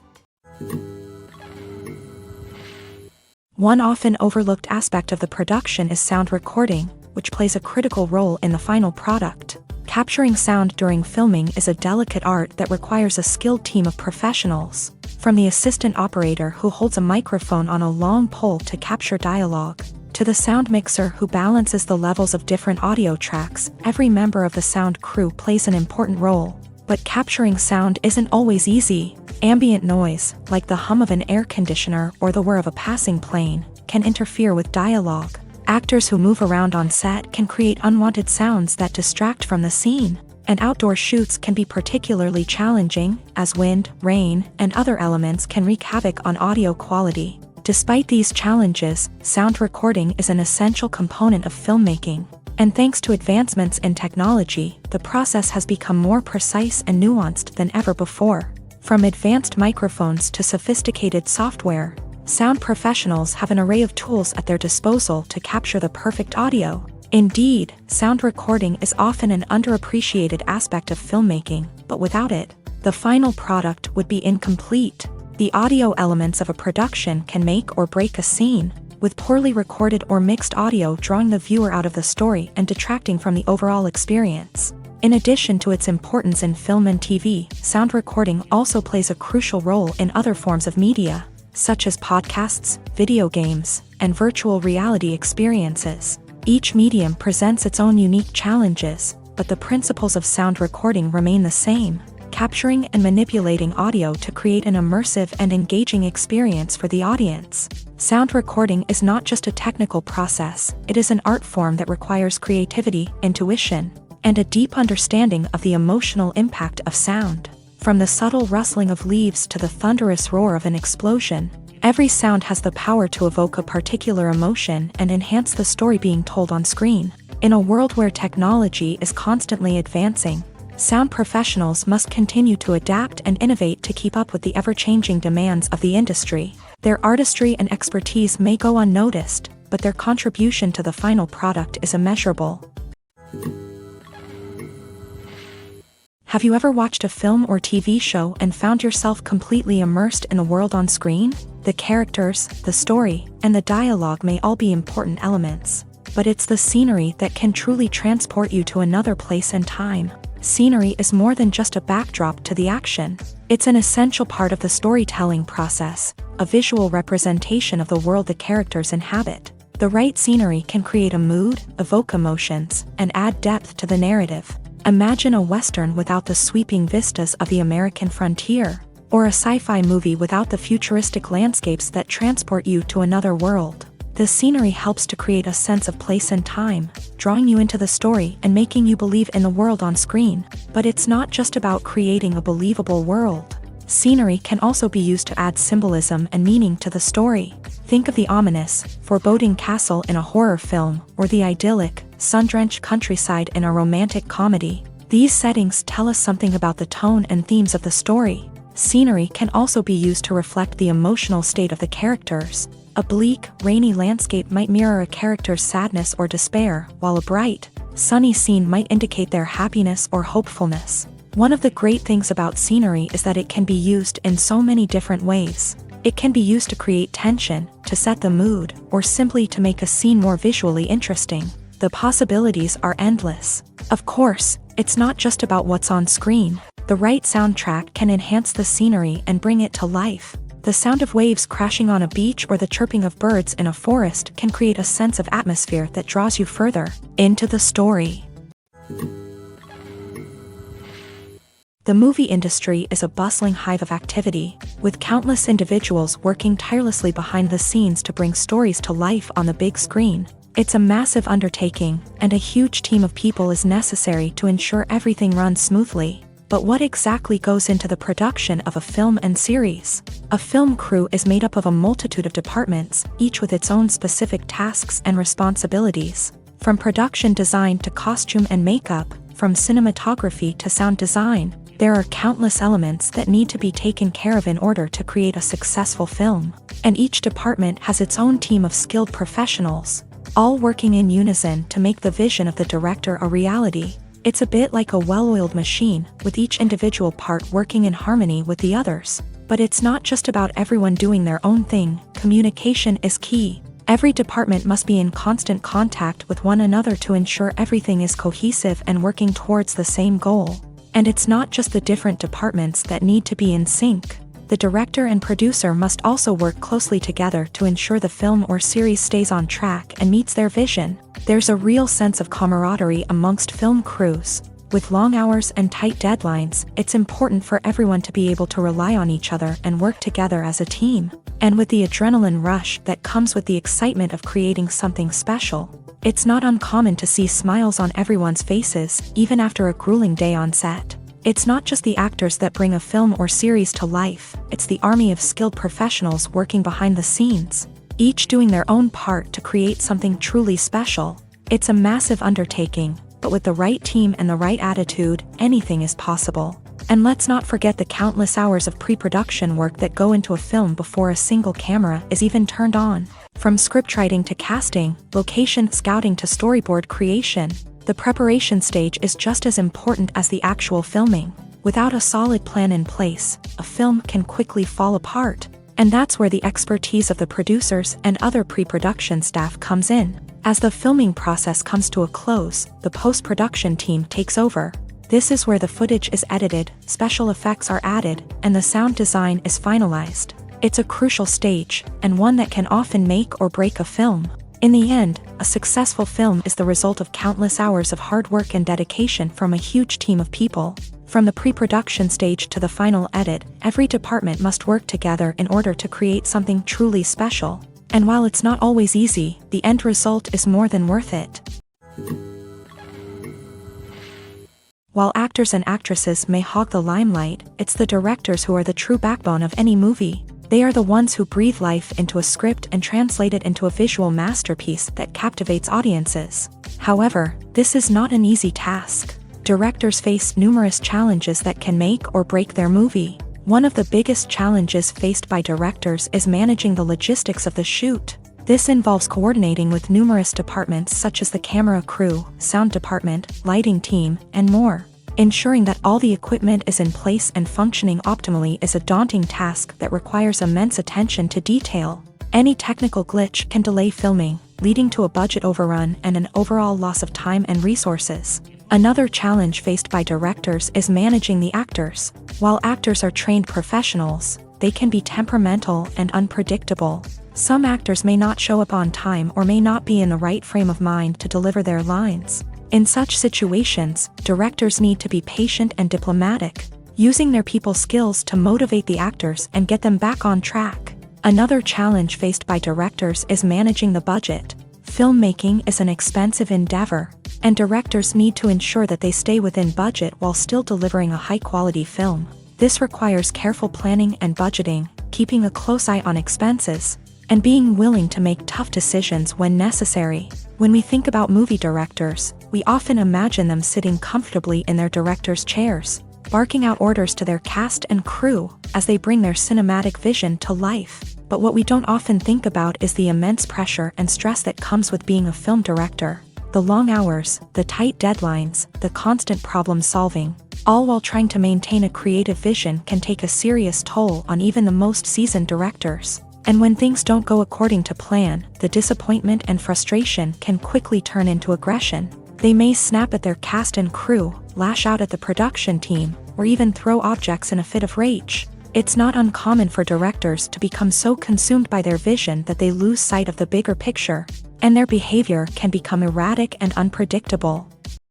One often overlooked aspect of the production is sound recording, which plays a critical role in the final product. Capturing sound during filming is a delicate art that requires a skilled team of professionals. From the assistant operator who holds a microphone on a long pole to capture dialogue, to the sound mixer who balances the levels of different audio tracks, every member of the sound crew plays an important role. But capturing sound isn't always easy. Ambient noise, like the hum of an air conditioner or the whir of a passing plane, can interfere with dialogue. Actors who move around on set can create unwanted sounds that distract from the scene. And outdoor shoots can be particularly challenging, as wind, rain, and other elements can wreak havoc on audio quality. Despite these challenges, sound recording is an essential component of filmmaking. And thanks to advancements in technology, the process has become more precise and nuanced than ever before. From advanced microphones to sophisticated software, sound professionals have an array of tools at their disposal to capture the perfect audio. Indeed, sound recording is often an underappreciated aspect of filmmaking, but without it, the final product would be incomplete. The audio elements of a production can make or break a scene, with poorly recorded or mixed audio drawing the viewer out of the story and detracting from the overall experience. In addition to its importance in film and TV, sound recording also plays a crucial role in other forms of media, such as podcasts, video games, and virtual reality experiences. Each medium presents its own unique challenges, but the principles of sound recording remain the same, capturing and manipulating audio to create an immersive and engaging experience for the audience. Sound recording is not just a technical process, it is an art form that requires creativity, intuition, and a deep understanding of the emotional impact of sound. From the subtle rustling of leaves to the thunderous roar of an explosion, every sound has the power to evoke a particular emotion and enhance the story being told on screen. In a world where technology is constantly advancing, sound professionals must continue to adapt and innovate to keep up with the ever-changing demands of the industry. Their artistry and expertise may go unnoticed, but their contribution to the final product is immeasurable. Have you ever watched a film or TV show and found yourself completely immersed in the world on screen? The characters, the story, and the dialogue may all be important elements, but it's the scenery that can truly transport you to another place and time. Scenery is more than just a backdrop to the action. It's an essential part of the storytelling process, a visual representation of the world the characters inhabit. The right scenery can create a mood, evoke emotions, and add depth to the narrative. Imagine a Western without the sweeping vistas of the American frontier, or a sci-fi movie without the futuristic landscapes that transport you to another world. The scenery helps to create a sense of place and time, drawing you into the story and making you believe in the world on screen. But it's not just about creating a believable world. Scenery can also be used to add symbolism and meaning to the story. Think of the ominous, foreboding castle in a horror film, or the idyllic, sun-drenched countryside in a romantic comedy. These settings tell us something about the tone and themes of the story. Scenery can also be used to reflect the emotional state of the characters. A bleak, rainy landscape might mirror a character's sadness or despair, while a bright, sunny scene might indicate their happiness or hopefulness. One of the great things about scenery is that it can be used in so many different ways. It can be used to create tension, to set the mood, or simply to make a scene more visually interesting. The possibilities are endless. Of course, it's not just about what's on screen. The right soundtrack can enhance the scenery and bring it to life. The sound of waves crashing on a beach or the chirping of birds in a forest can create a sense of atmosphere that draws you further into the story. The movie industry is a bustling hive of activity, with countless individuals working tirelessly behind the scenes to bring stories to life on the big screen. It's a massive undertaking, and a huge team of people is necessary to ensure everything runs smoothly. But what exactly goes into the production of a film and series? A film crew is made up of a multitude of departments, each with its own specific tasks and responsibilities. From production design to costume and makeup, from cinematography to sound design, there are countless elements that need to be taken care of in order to create a successful film. And each department has its own team of skilled professionals, all working in unison to make the vision of the director a reality. It's a bit like a well-oiled machine, with each individual part working in harmony with the others. But it's not just about everyone doing their own thing. Communication is key. Every department must be in constant contact with one another to ensure everything is cohesive and working towards the same goal. And it's not just the different departments that need to be in sync. The director and producer must also work closely together to ensure the film or series stays on track and meets their vision. There's a real sense of camaraderie amongst film crews. With long hours and tight deadlines, it's important for everyone to be able to rely on each other and work together as a team. And with the adrenaline rush that comes with the excitement of creating something special, it's not uncommon to see smiles on everyone's faces, even after a grueling day on set. It's not just the actors that bring a film or series to life, it's the army of skilled professionals working behind the scenes, each doing their own part to create something truly special. It's a massive undertaking, but with the right team and the right attitude, anything is possible. And let's not forget the countless hours of pre-production work that go into a film before a single camera is even turned on. From scriptwriting to casting, location scouting to storyboard creation, the preparation stage is just as important as the actual filming. Without a solid plan in place, a film can quickly fall apart. And that's where the expertise of the producers and other pre-production staff comes in. As the filming process comes to a close, the post-production team takes over. This is where the footage is edited, special effects are added, and the sound design is finalized. It's a crucial stage, and one that can often make or break a film. In the end, a successful film is the result of countless hours of hard work and dedication from a huge team of people. From the pre-production stage to the final edit, every department must work together in order to create something truly special. And while it's not always easy, the end result is more than worth it. While actors and actresses may hog the limelight, it's the directors who are the true backbone of any movie. They are the ones who breathe life into a script and translate it into a visual masterpiece that captivates audiences. However, this is not an easy task. Directors face numerous challenges that can make or break their movie. One of the biggest challenges faced by directors is managing the logistics of the shoot. This involves coordinating with numerous departments such as the camera crew, sound department, lighting team, and more. Ensuring that all the equipment is in place and functioning optimally is a daunting task that requires immense attention to detail. Any technical glitch can delay filming, leading to a budget overrun and an overall loss of time and resources. Another challenge faced by directors is managing the actors. While actors are trained professionals, they can be temperamental and unpredictable. Some actors may not show up on time or may not be in the right frame of mind to deliver their lines. In such situations, directors need to be patient and diplomatic, using their people skills to motivate the actors and get them back on track. Another challenge faced by directors is managing the budget. Filmmaking is an expensive endeavor, and directors need to ensure that they stay within budget while still delivering a high-quality film. This requires careful planning and budgeting, keeping a close eye on expenses, and being willing to make tough decisions when necessary. When we think about movie directors, we often imagine them sitting comfortably in their director's chairs, barking out orders to their cast and crew as they bring their cinematic vision to life. But what we don't often think about is the immense pressure and stress that comes with being a film director. The long hours, the tight deadlines, the constant problem solving, all while trying to maintain a creative vision can take a serious toll on even the most seasoned directors. And when things don't go according to plan, the disappointment and frustration can quickly turn into aggression. They may snap at their cast and crew, lash out at the production team, or even throw objects in a fit of rage. It's not uncommon for directors to become so consumed by their vision that they lose sight of the bigger picture, and their behavior can become erratic and unpredictable.